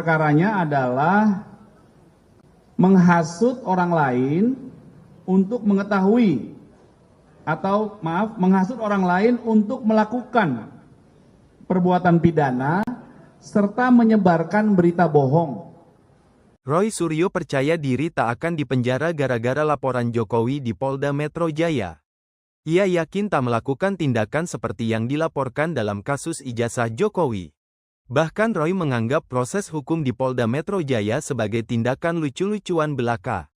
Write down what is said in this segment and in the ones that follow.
perkaranya adalah menghasut orang lain untuk mengetahui menghasut orang lain untuk melakukan perbuatan pidana serta menyebarkan berita bohong. Roy Suryo percaya diri tak akan dipenjara gara-gara laporan Jokowi di Polda Metro Jaya. Ia yakin tak melakukan tindakan seperti yang dilaporkan dalam kasus ijazah Jokowi. Bahkan Roy menganggap proses hukum di Polda Metro Jaya sebagai tindakan lucu-lucuan belaka.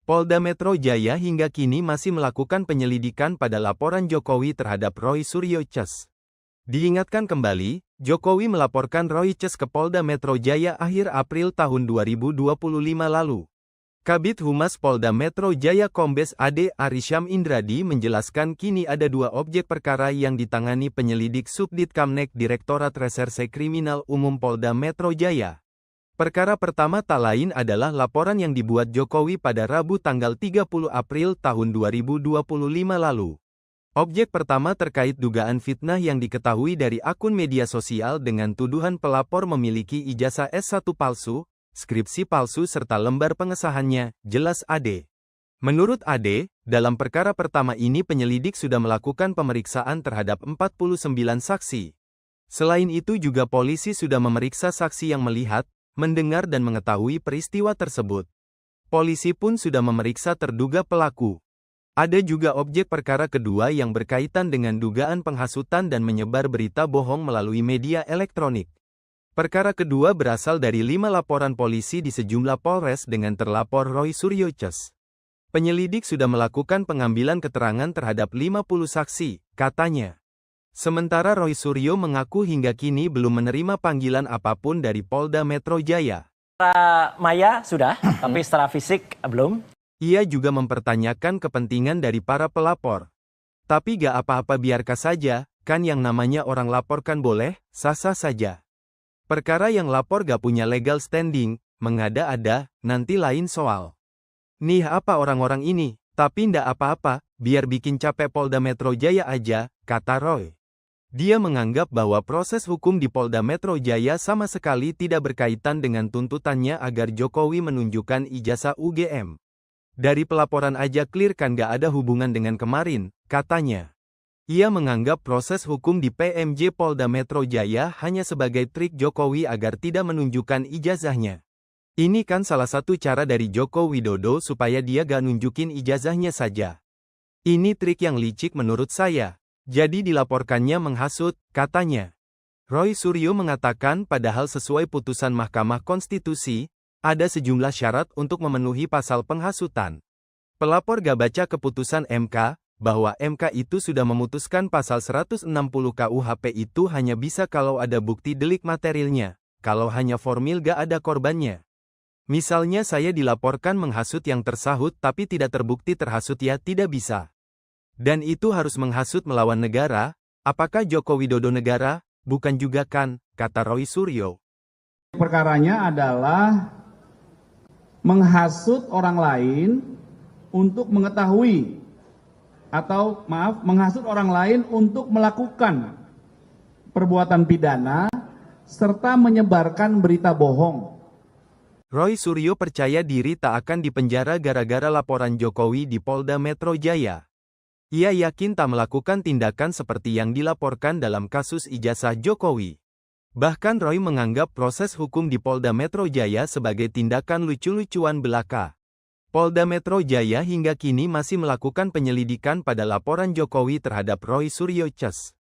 Polda Metro Jaya hingga kini masih melakukan penyelidikan pada laporan Jokowi terhadap Roy Suryo Ces. Diingatkan kembali, Jokowi melaporkan Roy Ces ke Polda Metro Jaya akhir April tahun 2025 lalu. Kabid Humas Polda Metro Jaya Kombes AD Arysyam Indradi menjelaskan kini ada 2 objek perkara yang ditangani penyelidik Subdit Kamnek Direktorat Reserse Kriminal Umum Polda Metro Jaya. Perkara pertama tak lain adalah laporan yang dibuat Jokowi pada Rabu tanggal 30 April tahun 2025 lalu. Objek pertama terkait dugaan fitnah yang diketahui dari akun media sosial dengan tuduhan pelapor memiliki ijazah S1 palsu, skripsi palsu serta lembar pengesahannya, jelas AD. Menurut AD, dalam perkara pertama ini penyelidik sudah melakukan pemeriksaan terhadap 49 saksi. Selain itu juga polisi sudah memeriksa saksi yang melihat, mendengar dan mengetahui peristiwa tersebut. Polisi pun sudah memeriksa terduga pelaku. Ada juga objek perkara kedua yang berkaitan dengan dugaan penghasutan dan menyebar berita bohong melalui media elektronik. Perkara kedua berasal dari 5 laporan polisi di sejumlah Polres dengan terlapor Roy Suryo Ces. Penyelidik sudah melakukan pengambilan keterangan terhadap 50 saksi, katanya. Sementara Roy Suryo mengaku hingga kini belum menerima panggilan apapun dari Polda Metro Jaya. Secara maya sudah, tapi secara fisik belum. Ia juga mempertanyakan kepentingan dari para pelapor. Tapi gak apa-apa biarkan saja, kan yang namanya orang laporkan boleh, sah-sah saja. Perkara yang lapor gak punya legal standing, mengada-ada, nanti lain soal. Nih apa orang-orang ini, tapi ndak apa-apa, biar bikin capek Polda Metro Jaya aja, kata Roy. Dia menganggap bahwa proses hukum di Polda Metro Jaya sama sekali tidak berkaitan dengan tuntutannya agar Jokowi menunjukkan ijazah UGM. Dari pelaporan aja clear kan gak ada hubungan dengan kemarin, katanya. Ia menganggap proses hukum di PMJ Polda Metro Jaya hanya sebagai trik Jokowi agar tidak menunjukkan ijazahnya. Ini kan salah satu cara dari Joko Widodo supaya dia gak nunjukin ijazahnya saja. Ini trik yang licik menurut saya. Jadi dilaporkannya menghasut, katanya. Roy Suryo mengatakan padahal sesuai putusan Mahkamah Konstitusi, ada sejumlah syarat untuk memenuhi pasal penghasutan. Pelapor gak baca keputusan MK, bahwa MK itu sudah memutuskan pasal 160 KUHP itu hanya bisa kalau ada bukti delik materilnya, kalau hanya formil gak ada korbannya. Misalnya saya dilaporkan menghasut yang tersahut tapi tidak terbukti terhasut ya tidak bisa. Dan itu harus menghasut melawan negara, apakah Joko Widodo negara? Bukan juga kan, kata Roy Suryo. Perkaranya adalah menghasut orang lain untuk mengetahui menghasut orang lain untuk melakukan perbuatan pidana serta menyebarkan berita bohong. Roy Suryo percaya diri tak akan dipenjara gara-gara laporan Jokowi di Polda Metro Jaya. Ia yakin tak melakukan tindakan seperti yang dilaporkan dalam kasus ijazah Jokowi. Bahkan Roy menganggap proses hukum di Polda Metro Jaya sebagai tindakan lucu-lucuan belaka. Polda Metro Jaya hingga kini masih melakukan penyelidikan pada laporan Jokowi terhadap Roy Suryo Ces.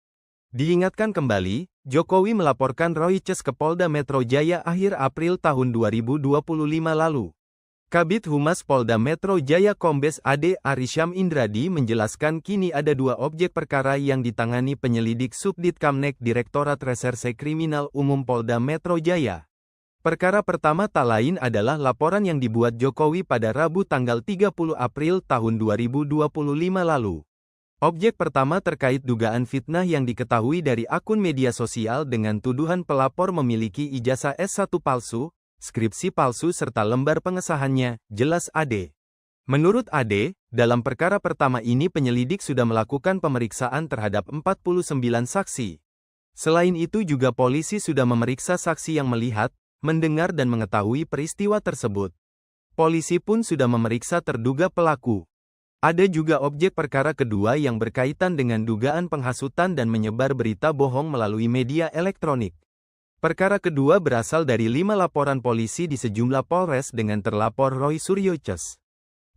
Diingatkan kembali, Jokowi melaporkan Roy Ces ke Polda Metro Jaya akhir April tahun 2025 lalu. Kabid Humas Polda Metro Jaya Kombes AD Arysyam Indradi menjelaskan kini ada 2 objek perkara yang ditangani penyelidik Subdit Kamnek Direktorat Reserse Kriminal Umum Polda Metro Jaya. Perkara pertama tak lain adalah laporan yang dibuat Jokowi pada Rabu tanggal 30 April tahun 2025 lalu. Objek pertama terkait dugaan fitnah yang diketahui dari akun media sosial dengan tuduhan pelapor memiliki ijazah S1 palsu, skripsi palsu serta lembar pengesahannya, jelas AD. Menurut AD, dalam perkara pertama ini penyelidik sudah melakukan pemeriksaan terhadap 49 saksi. Selain itu juga polisi sudah memeriksa saksi yang melihat, mendengar dan mengetahui peristiwa tersebut. Polisi pun sudah memeriksa terduga pelaku. Ada juga objek perkara kedua yang berkaitan dengan dugaan penghasutan dan menyebar berita bohong melalui media elektronik. Perkara kedua berasal dari 5 laporan polisi di sejumlah polres dengan terlapor Roy Suryo Ces.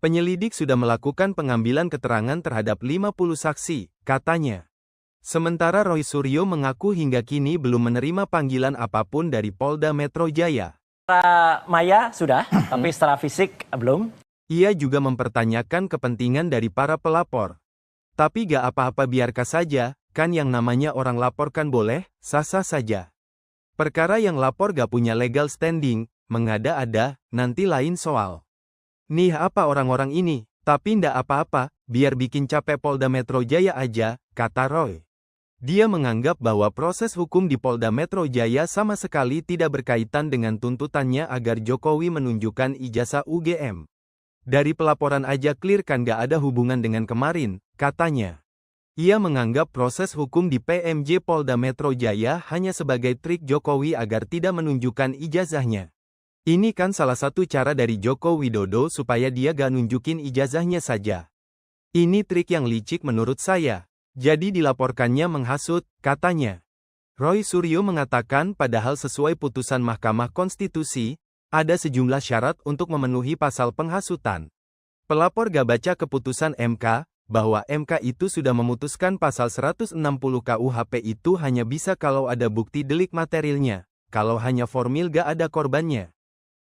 Penyelidik sudah melakukan pengambilan keterangan terhadap 50 saksi, katanya. Sementara Roy Suryo mengaku hingga kini belum menerima panggilan apapun dari Polda Metro Jaya. Secara maya sudah, tapi secara fisik belum. Ia juga mempertanyakan kepentingan dari para pelapor. Tapi gak apa-apa, biarkan saja, kan yang namanya orang laporkan boleh, sah-sah saja. Perkara yang lapor gak punya legal standing, mengada-ada, nanti lain soal. Nih apa orang-orang ini, tapi ndak apa-apa, biar bikin capek Polda Metro Jaya aja, kata Roy. Dia menganggap bahwa proses hukum di Polda Metro Jaya sama sekali tidak berkaitan dengan tuntutannya agar Jokowi menunjukkan ijazah UGM. Dari pelaporan aja clear kan gak ada hubungan dengan kemarin, katanya. Ia menganggap proses hukum di PMJ Polda Metro Jaya hanya sebagai trik Jokowi agar tidak menunjukkan ijazahnya. Ini kan salah satu cara dari Joko Widodo supaya dia gak nunjukin ijazahnya saja. Ini trik yang licik menurut saya. Jadi dilaporkannya menghasut, katanya. Roy Suryo mengatakan padahal sesuai putusan Mahkamah Konstitusi, ada sejumlah syarat untuk memenuhi pasal penghasutan. Pelapor gak baca keputusan MK, bahwa MK itu sudah memutuskan pasal 160 KUHP itu hanya bisa kalau ada bukti delik materilnya, kalau hanya formil gak ada korbannya.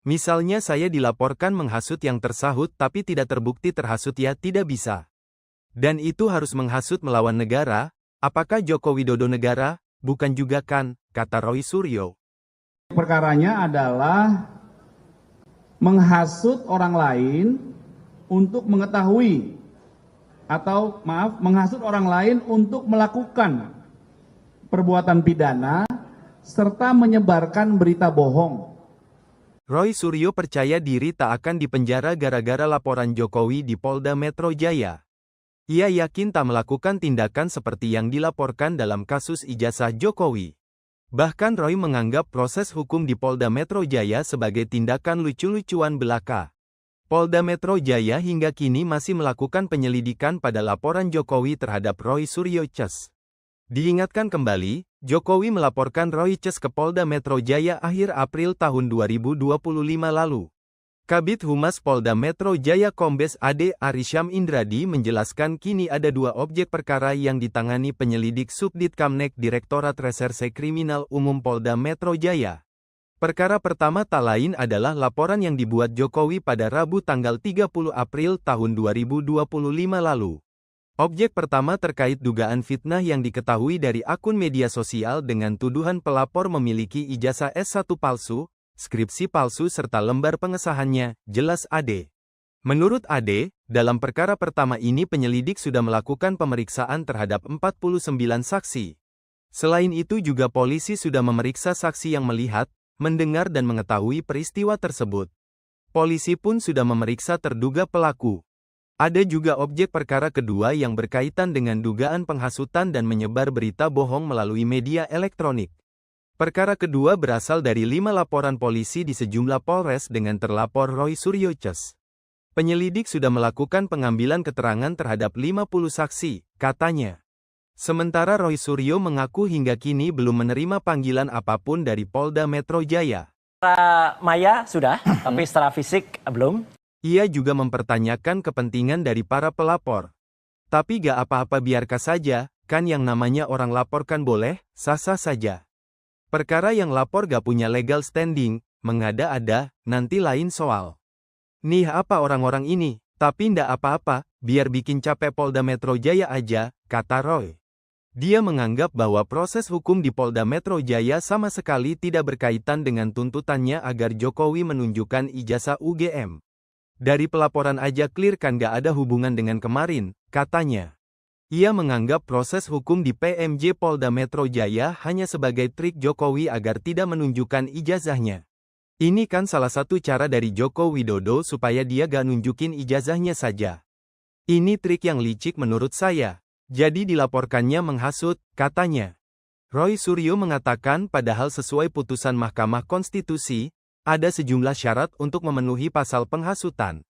Misalnya saya dilaporkan menghasut yang tersahut tapi tidak terbukti terhasut, ya tidak bisa. Dan itu harus menghasut melawan negara, apakah Joko Widodo negara? Bukan juga kan, kata Roy Suryo. Perkaranya adalah menghasut orang lain untuk mengetahui atau menghasut orang lain untuk melakukan perbuatan pidana serta menyebarkan berita bohong. Roy Suryo percaya diri tak akan dipenjara gara-gara laporan Jokowi di Polda Metro Jaya. Ia yakin tak melakukan tindakan seperti yang dilaporkan dalam kasus ijazah Jokowi. Bahkan Roy menganggap proses hukum di Polda Metro Jaya sebagai tindakan lucu-lucuan belaka. Polda Metro Jaya hingga kini masih melakukan penyelidikan pada laporan Jokowi terhadap Roy Suryo Ces. Diingatkan kembali, Jokowi melaporkan Roy Ces ke Polda Metro Jaya akhir April tahun 2025 lalu. Kabid Humas Polda Metro Jaya Kombes AD Arisyam Indradi menjelaskan kini ada 2 objek perkara yang ditangani penyelidik Subdit Kamnek Direktorat Reserse Kriminal Umum Polda Metro Jaya. Perkara pertama tak lain adalah laporan yang dibuat Jokowi pada Rabu tanggal 30 April tahun 2025 lalu. Objek pertama terkait dugaan fitnah yang diketahui dari akun media sosial dengan tuduhan pelapor memiliki ijazah S1 palsu, skripsi palsu serta lembar pengesahannya, jelas AD. Menurut AD, dalam perkara pertama ini penyelidik sudah melakukan pemeriksaan terhadap 49 saksi. Selain itu juga polisi sudah memeriksa saksi yang melihat, mendengar dan mengetahui peristiwa tersebut. Polisi pun sudah memeriksa terduga pelaku. Ada juga objek perkara kedua yang berkaitan dengan dugaan penghasutan dan menyebar berita bohong melalui media elektronik. Perkara kedua berasal dari 5 laporan polisi di sejumlah polres dengan terlapor Roy Suryo Ces. Penyelidik sudah melakukan pengambilan keterangan terhadap 50 saksi, katanya. Sementara Roy Suryo mengaku hingga kini belum menerima panggilan apapun dari Polda Metro Jaya. Secara maya sudah, tapi secara fisik belum. Ia juga mempertanyakan kepentingan dari para pelapor. Tapi gak apa-apa, biarkan saja, kan yang namanya orang laporkan boleh, sah-sah saja. Perkara yang lapor gak punya legal standing, mengada-ada, nanti lain soal. Nih apa orang-orang ini, tapi ndak apa-apa, biar bikin capek Polda Metro Jaya aja, kata Roy. Dia menganggap bahwa proses hukum di Polda Metro Jaya sama sekali tidak berkaitan dengan tuntutannya agar Jokowi menunjukkan ijazah UGM. Dari pelaporan aja clear kan gak ada hubungan dengan kemarin, katanya. Ia menganggap proses hukum di PMJ Polda Metro Jaya hanya sebagai trik Jokowi agar tidak menunjukkan ijazahnya. Ini kan salah satu cara dari Joko Widodo supaya dia gak nunjukin ijazahnya saja. Ini trik yang licik menurut saya. Jadi dilaporkannya menghasut, katanya. Roy Suryo mengatakan padahal sesuai putusan Mahkamah Konstitusi, ada sejumlah syarat untuk memenuhi pasal penghasutan.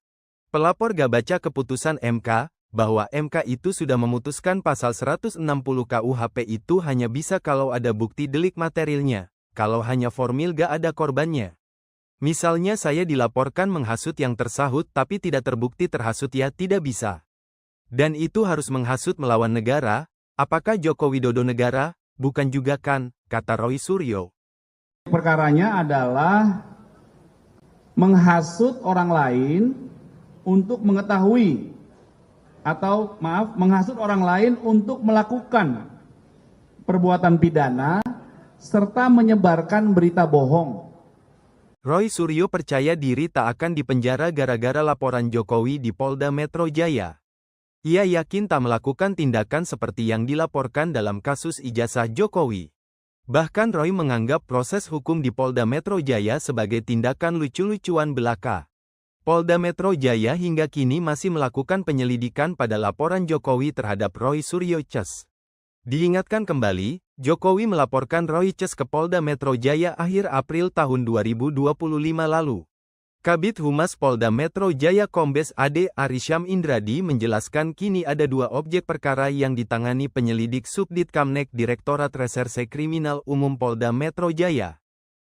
Pelapor gak baca keputusan MK, bahwa MK itu sudah memutuskan pasal 160 KUHP itu hanya bisa kalau ada bukti delik materialnya, kalau hanya formil gak ada korbannya. Misalnya saya dilaporkan menghasut yang tersahut tapi tidak terbukti terhasut ya tidak bisa. Dan itu harus menghasut melawan negara, apakah Joko Widodo negara? Bukan juga kan, kata Roy Suryo. Perkaranya adalah menghasut orang lain untuk mengetahui atau menghasut orang lain untuk melakukan perbuatan pidana serta menyebarkan berita bohong. Roy Suryo percaya diri tak akan dipenjara gara-gara laporan Jokowi di Polda Metro Jaya. Ia yakin tak melakukan tindakan seperti yang dilaporkan dalam kasus ijazah Jokowi. Bahkan Roy menganggap proses hukum di Polda Metro Jaya sebagai tindakan lucu-lucuan belaka. Polda Metro Jaya hingga kini masih melakukan penyelidikan pada laporan Jokowi terhadap Roy Suryo Ces. Diingatkan kembali, Jokowi melaporkan Roy Ces ke Polda Metro Jaya akhir April tahun 2025 lalu. Kabid Humas Polda Metro Jaya Kombes AD Arisyam Indradi menjelaskan kini ada 2 objek perkara yang ditangani penyelidik Subdit Kamnek Direktorat Reserse Kriminal Umum Polda Metro Jaya.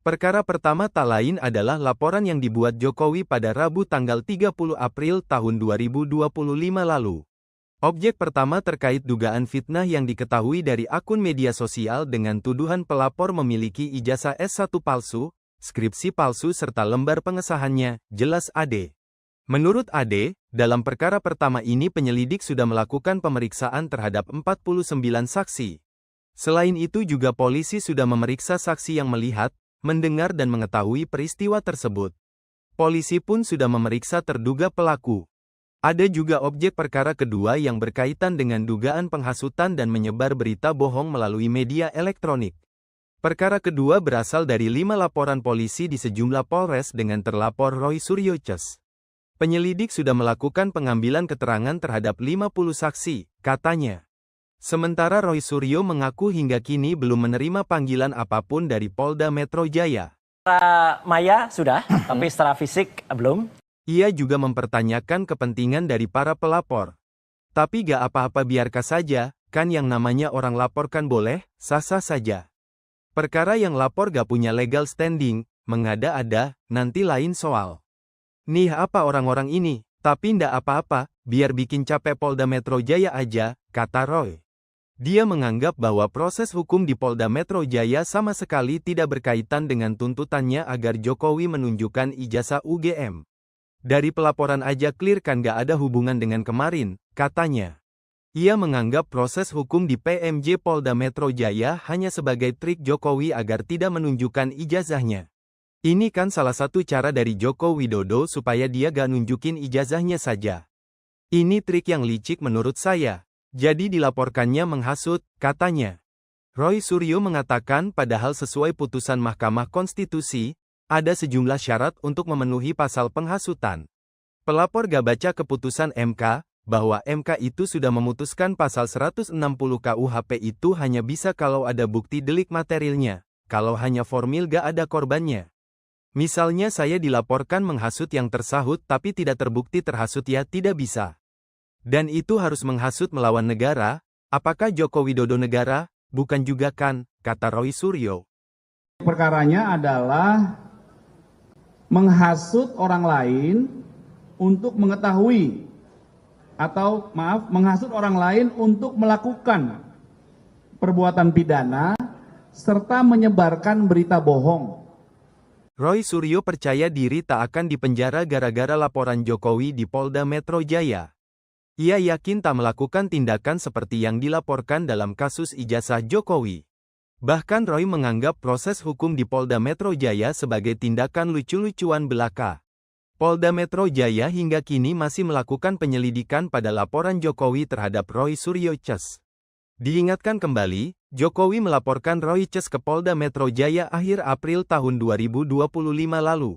Perkara pertama tak lain adalah laporan yang dibuat Jokowi pada Rabu tanggal 30 April tahun 2025 lalu. Objek pertama terkait dugaan fitnah yang diketahui dari akun media sosial dengan tuduhan pelapor memiliki ijazah S1 palsu, skripsi palsu serta lembar pengesahannya, jelas AD. Menurut AD, dalam perkara pertama ini penyelidik sudah melakukan pemeriksaan terhadap 49 saksi. Selain itu juga polisi sudah memeriksa saksi yang melihat, mendengar dan mengetahui peristiwa tersebut. Polisi pun sudah memeriksa terduga pelaku. Ada juga objek perkara kedua yang berkaitan dengan dugaan penghasutan dan menyebar berita bohong melalui media elektronik. Perkara kedua berasal dari 5 laporan polisi di sejumlah polres dengan terlapor Roy Suryo Ces. Penyelidik sudah melakukan pengambilan keterangan terhadap 50 saksi, katanya. Sementara Roy Suryo mengaku hingga kini belum menerima panggilan apapun dari Polda Metro Jaya. Secara maya sudah, tapi secara fisik belum. Ia juga mempertanyakan kepentingan dari para pelapor. Tapi gak apa-apa biarkan saja, kan yang namanya orang laporkan boleh, sah-sah saja. Perkara yang lapor gak punya legal standing, mengada-ada, nanti lain soal. Nih apa orang-orang ini, tapi ndak apa-apa, biar bikin capek Polda Metro Jaya aja, kata Roy. Dia menganggap bahwa proses hukum di Polda Metro Jaya sama sekali tidak berkaitan dengan tuntutannya agar Jokowi menunjukkan ijazah UGM. Dari pelaporan aja clear kan gak ada hubungan dengan kemarin, katanya. Ia menganggap proses hukum di PMJ Polda Metro Jaya hanya sebagai trik Jokowi agar tidak menunjukkan ijazahnya. Ini kan salah satu cara dari Joko Widodo supaya dia gak nunjukin ijazahnya saja. Ini trik yang licik menurut saya. Jadi dilaporkannya menghasut, katanya. Roy Suryo mengatakan padahal sesuai putusan Mahkamah Konstitusi, ada sejumlah syarat untuk memenuhi pasal penghasutan. Pelapor gak baca keputusan MK, bahwa MK itu sudah memutuskan pasal 160 KUHP itu hanya bisa kalau ada bukti delik materialnya, kalau hanya formil gak ada korbannya. Misalnya saya dilaporkan menghasut yang tersahut tapi tidak terbukti terhasut ya tidak bisa. Dan itu harus menghasut melawan negara, apakah Joko Widodo negara? Bukan juga kan, kata Roy Suryo. Perkaranya adalah menghasut orang lain untuk mengetahui atau menghasut orang lain untuk melakukan perbuatan pidana serta menyebarkan berita bohong. Roy Suryo percaya diri tak akan dipenjara gara-gara laporan Jokowi di Polda Metro Jaya. Ia yakin tak melakukan tindakan seperti yang dilaporkan dalam kasus ijazah Jokowi. Bahkan Roy menganggap proses hukum di Polda Metro Jaya sebagai tindakan lucu-lucuan belaka. Polda Metro Jaya hingga kini masih melakukan penyelidikan pada laporan Jokowi terhadap Roy Suryo Ces. Diingatkan kembali, Jokowi melaporkan Roy Ces ke Polda Metro Jaya akhir April tahun 2025 lalu.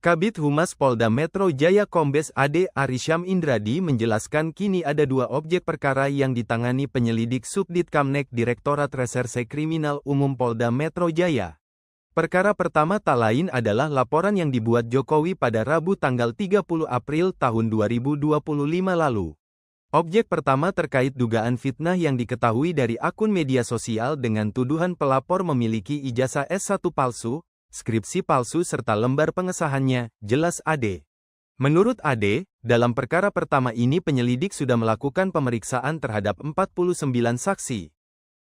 Kabid Humas Polda Metro Jaya Kombes AD Arysyam Indradi menjelaskan kini ada 2 objek perkara yang ditangani penyelidik Subdit Kamnek Direktorat Reserse Kriminal Umum Polda Metro Jaya. Perkara pertama tak lain adalah laporan yang dibuat Jokowi pada Rabu tanggal 30 April tahun 2025 lalu. Objek pertama terkait dugaan fitnah yang diketahui dari akun media sosial dengan tuduhan pelapor memiliki ijazah S1 palsu, skripsi palsu serta lembar pengesahannya, jelas AD. Menurut AD, dalam perkara pertama ini penyelidik sudah melakukan pemeriksaan terhadap 49 saksi.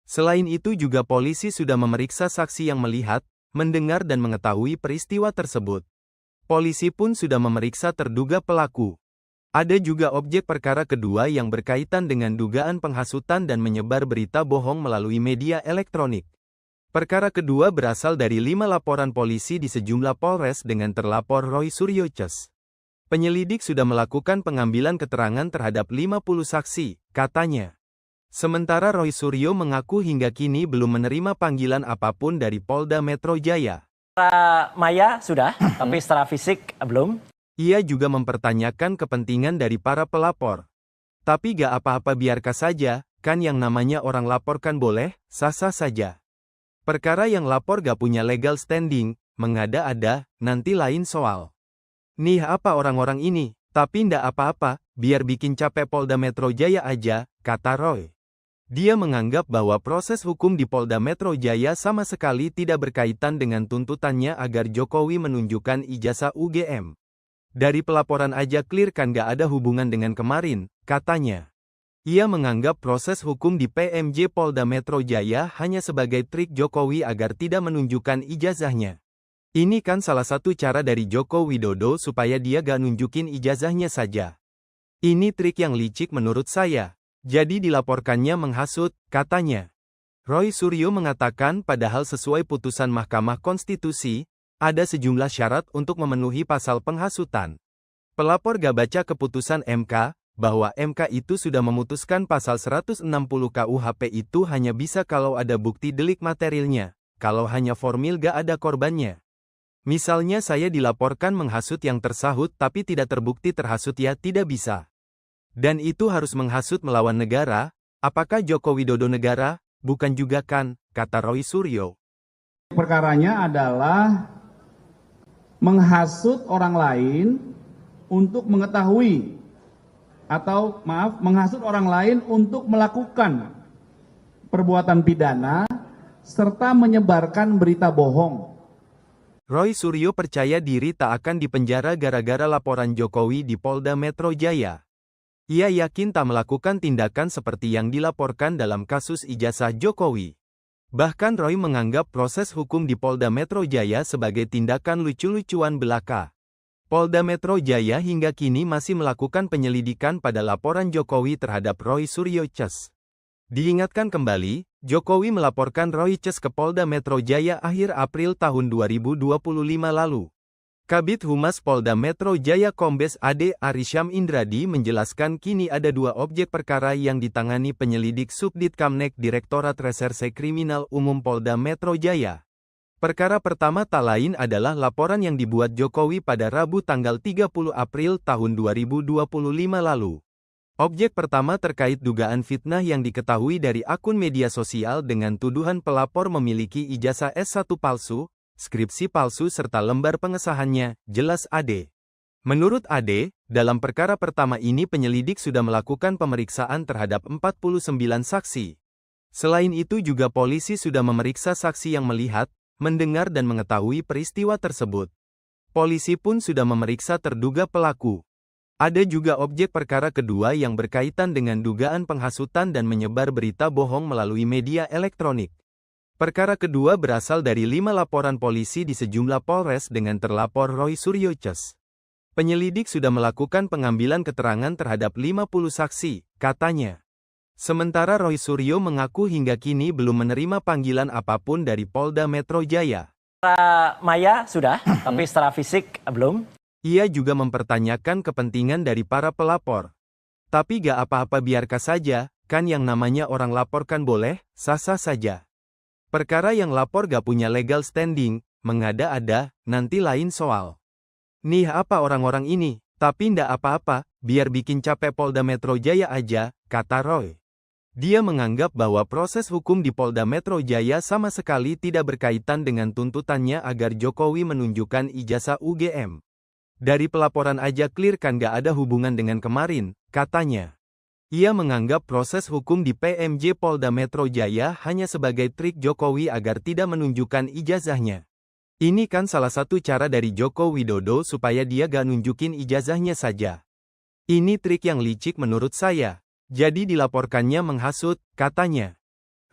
Selain itu juga polisi sudah memeriksa saksi yang melihat, mendengar dan mengetahui peristiwa tersebut. Polisi pun sudah memeriksa terduga pelaku. Ada juga objek perkara kedua yang berkaitan dengan dugaan penghasutan dan menyebar berita bohong melalui media elektronik. Perkara kedua berasal dari 5 laporan polisi di sejumlah polres dengan terlapor Roy Suryo Ces. Penyelidik sudah melakukan pengambilan keterangan terhadap 50 saksi, katanya. Sementara Roy Suryo mengaku hingga kini belum menerima panggilan apapun dari Polda Metro Jaya. Secara maya sudah, tapi secara fisik belum. Ia juga mempertanyakan kepentingan dari para pelapor. Tapi gak apa-apa biarkan saja, kan yang namanya orang laporkan boleh, sah-sah saja. Perkara yang lapor gak punya legal standing, mengada-ada, nanti lain soal. Nih apa orang-orang ini, tapi ndak apa-apa, biar bikin capek Polda Metro Jaya aja, kata Roy. Dia menganggap bahwa proses hukum di Polda Metro Jaya sama sekali tidak berkaitan dengan tuntutannya agar Jokowi menunjukkan ijazah UGM. Dari pelaporan aja clear kan gak ada hubungan dengan kemarin, katanya. Ia menganggap proses hukum di PMJ Polda Metro Jaya hanya sebagai trik Jokowi agar tidak menunjukkan ijazahnya. Ini kan salah satu cara dari Joko Widodo supaya dia gak nunjukin ijazahnya saja. Ini trik yang licik menurut saya. Jadi dilaporkannya menghasut, katanya. Roy Suryo mengatakan padahal sesuai putusan Mahkamah Konstitusi, ada sejumlah syarat untuk memenuhi pasal penghasutan. Pelapor gak baca keputusan MK, bahwa MK itu sudah memutuskan pasal 160 KUHP itu hanya bisa kalau ada bukti delik materialnya, kalau hanya formil gak ada korbannya. Misalnya saya dilaporkan menghasut yang tersahut tapi tidak terbukti terhasut ya tidak bisa. Dan itu harus menghasut melawan negara, apakah Joko Widodo negara? Bukan juga kan, kata Roy Suryo. Perkaranya adalah menghasut orang lain untuk mengetahui atau menghasut orang lain untuk melakukan perbuatan pidana serta menyebarkan berita bohong. Roy Suryo percaya diri tak akan dipenjara gara-gara laporan Jokowi di Polda Metro Jaya. Ia yakin tak melakukan tindakan seperti yang dilaporkan dalam kasus ijazah Jokowi. Bahkan Roy menganggap proses hukum di Polda Metro Jaya sebagai tindakan lucu-lucuan belaka. Polda Metro Jaya hingga kini masih melakukan penyelidikan pada laporan Jokowi terhadap Roy Suryo Ces. Diingatkan kembali, Jokowi melaporkan Roy Ces ke Polda Metro Jaya akhir April tahun 2025 lalu. Kabid Humas Polda Metro Jaya Kombes AD Arysyam Indradi menjelaskan kini ada 2 objek perkara yang ditangani penyelidik Subdit Kamnek Direktorat Reserse Kriminal Umum Polda Metro Jaya. Perkara pertama tak lain adalah laporan yang dibuat Jokowi pada Rabu tanggal 30 April tahun 2025 lalu. Objek pertama terkait dugaan fitnah yang diketahui dari akun media sosial dengan tuduhan pelapor memiliki ijazah S1 palsu, skripsi palsu serta lembar pengesahannya, jelas AD. Menurut AD, dalam perkara pertama ini penyelidik sudah melakukan pemeriksaan terhadap 49 saksi. Selain itu juga polisi sudah memeriksa saksi yang melihat, mendengar dan mengetahui peristiwa tersebut. Polisi pun sudah memeriksa terduga pelaku. Ada juga objek perkara kedua yang berkaitan dengan dugaan penghasutan dan menyebar berita bohong melalui media elektronik. Perkara kedua berasal dari 5 laporan polisi di sejumlah polres dengan terlapor Roy Suryo Ces. Penyelidik sudah melakukan pengambilan keterangan terhadap 50 saksi, katanya. Sementara Roy Suryo mengaku hingga kini belum menerima panggilan apapun dari Polda Metro Jaya. Secara maya sudah, tapi secara fisik belum. Ia juga mempertanyakan kepentingan dari para pelapor. Tapi gak apa-apa biarkan saja, kan yang namanya orang laporkan boleh, sah-sah saja. Perkara yang lapor gak punya legal standing, mengada-ada, nanti lain soal. Nih apa orang-orang ini, tapi ndak apa-apa, biar bikin capek Polda Metro Jaya aja, kata Roy. Dia menganggap bahwa proses hukum di Polda Metro Jaya sama sekali tidak berkaitan dengan tuntutannya agar Jokowi menunjukkan ijazah UGM. Dari pelaporan aja clear kan gak ada hubungan dengan kemarin, katanya. Ia menganggap proses hukum di PMJ Polda Metro Jaya hanya sebagai trik Jokowi agar tidak menunjukkan ijazahnya. Ini kan salah satu cara dari Joko Widodo supaya dia gak nunjukin ijazahnya saja. Ini trik yang licik menurut saya. Jadi dilaporkannya menghasut, katanya.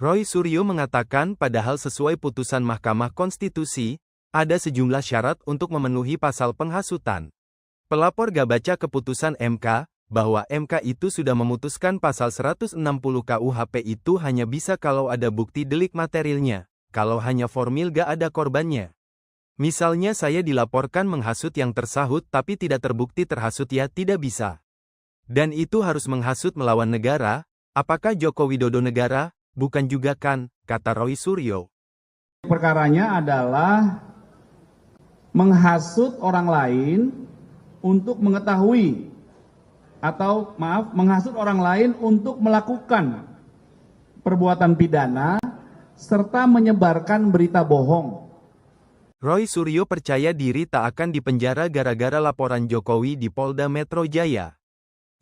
Roy Suryo mengatakan padahal sesuai putusan Mahkamah Konstitusi, ada sejumlah syarat untuk memenuhi pasal penghasutan. Pelapor gak baca keputusan MK, bahwa MK itu sudah memutuskan pasal 160 KUHP itu hanya bisa kalau ada bukti delik materilnya, kalau hanya formil gak ada korbannya. Misalnya saya dilaporkan menghasut yang tersahut tapi tidak terbukti terhasut ya tidak bisa. Dan itu harus menghasut melawan negara, apakah Joko Widodo negara? Bukan juga kan, kata Roy Suryo. Perkaranya adalah menghasut orang lain untuk mengetahui atau menghasut orang lain untuk melakukan perbuatan pidana serta menyebarkan berita bohong. Roy Suryo percaya diri tak akan dipenjara gara-gara laporan Jokowi di Polda Metro Jaya.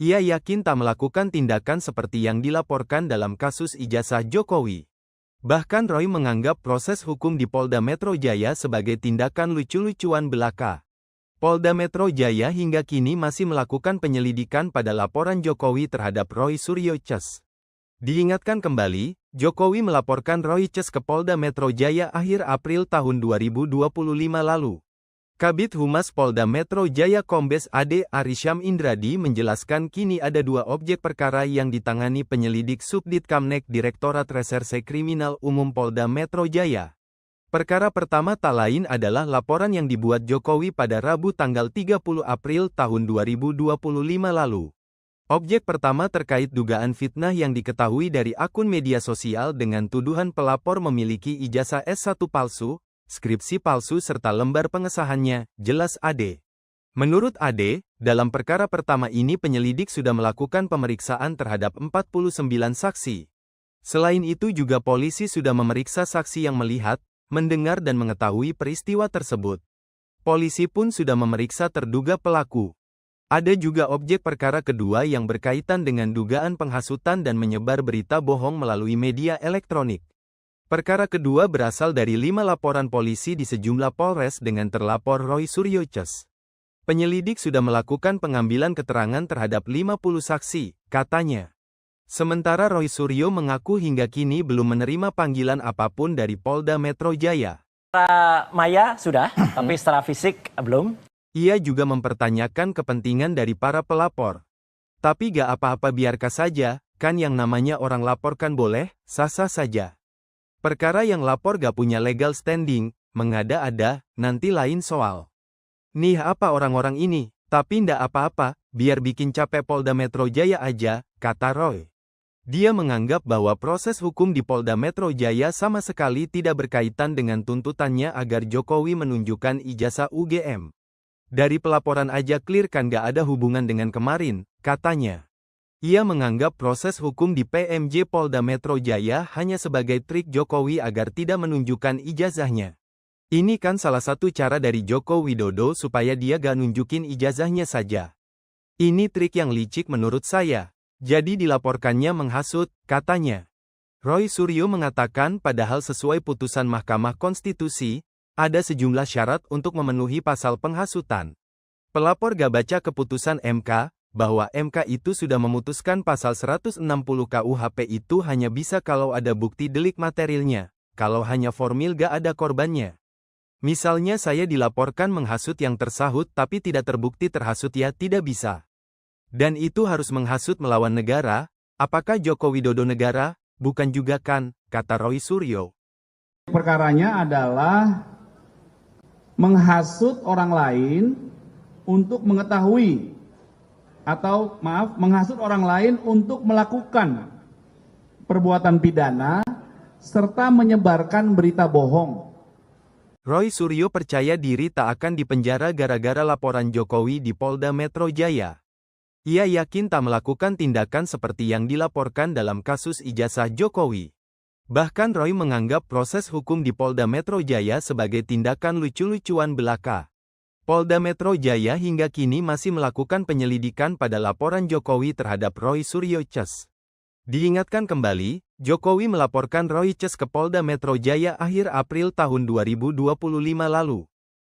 Ia yakin tak melakukan tindakan seperti yang dilaporkan dalam kasus ijazah Jokowi. Bahkan Roy menganggap proses hukum di Polda Metro Jaya sebagai tindakan lucu-lucuan belaka. Polda Metro Jaya hingga kini masih melakukan penyelidikan pada laporan Jokowi terhadap Roy Suryo Ces. Diingatkan kembali, Jokowi melaporkan Roy Ces ke Polda Metro Jaya akhir April tahun 2025 lalu. Kabid Humas Polda Metro Jaya Kombes Ade Arisyam Indradi menjelaskan kini ada 2 objek perkara yang ditangani penyelidik Subdit Kamnek Direktorat Reserse Kriminal Umum Polda Metro Jaya. Perkara pertama tak lain adalah laporan yang dibuat Jokowi pada Rabu tanggal 30 April tahun 2025 lalu. Objek pertama terkait dugaan fitnah yang diketahui dari akun media sosial dengan tuduhan pelapor memiliki ijazah S1 palsu, skripsi palsu serta lembar pengesahannya, jelas Ade. Menurut Ade, dalam perkara pertama ini penyelidik sudah melakukan pemeriksaan terhadap 49 saksi. Selain itu juga polisi sudah memeriksa saksi yang melihat, mendengar dan mengetahui peristiwa tersebut. Polisi pun sudah memeriksa terduga pelaku. Ada juga objek perkara kedua yang berkaitan dengan dugaan penghasutan dan menyebar berita bohong melalui media elektronik. Perkara kedua berasal dari 5 laporan polisi di sejumlah polres dengan terlapor Roy Suryo Ces. Penyelidik sudah melakukan pengambilan keterangan terhadap 50 saksi, katanya. Sementara Roy Suryo mengaku hingga kini belum menerima panggilan apapun dari Polda Metro Jaya. Secara maya sudah, tapi secara fisik belum. Ia juga mempertanyakan kepentingan dari para pelapor. Tapi gak apa-apa biarkan saja, kan yang namanya orang laporkan boleh, sah-sah saja. Perkara yang lapor gak punya legal standing, mengada-ada, nanti lain soal. Nih apa orang-orang ini, tapi ndak apa-apa, biar bikin capek Polda Metro Jaya aja, kata Roy. Dia menganggap bahwa proses hukum di Polda Metro Jaya sama sekali tidak berkaitan dengan tuntutannya agar Jokowi menunjukkan ijazah UGM. Dari pelaporan aja clear kan gak ada hubungan dengan kemarin, katanya. Ia menganggap proses hukum di PMJ Polda Metro Jaya hanya sebagai trik Jokowi agar tidak menunjukkan ijazahnya. Ini kan salah satu cara dari Joko Widodo supaya dia gak nunjukin ijazahnya saja. Ini trik yang licik menurut saya. Jadi dilaporkannya menghasut, katanya. Roy Suryo mengatakan padahal sesuai putusan Mahkamah Konstitusi, ada sejumlah syarat untuk memenuhi pasal penghasutan. Pelapor gak baca keputusan MK, bahwa MK itu sudah memutuskan pasal 160 KUHP itu hanya bisa kalau ada bukti delik materilnya, kalau hanya formil gak ada korbannya. Misalnya saya dilaporkan menghasut yang tersahut tapi tidak terbukti terhasut ya tidak bisa. Dan itu harus menghasut melawan negara, apakah Joko Widodo negara? Bukan juga kan, kata Roy Suryo. Perkaranya adalah menghasut orang lain untuk mengetahui atau menghasut orang lain untuk melakukan perbuatan pidana serta menyebarkan berita bohong. Roy Suryo percaya diri tak akan dipenjara gara-gara laporan Jokowi di Polda Metro Jaya. Ia yakin tak melakukan tindakan seperti yang dilaporkan dalam kasus ijazah Jokowi. Bahkan Roy menganggap proses hukum di Polda Metro Jaya sebagai tindakan lucu-lucuan belaka. Polda Metro Jaya hingga kini masih melakukan penyelidikan pada laporan Jokowi terhadap Roy Suryo Ces. Diingatkan kembali, Jokowi melaporkan Roy Ces ke Polda Metro Jaya akhir April tahun 2025 lalu.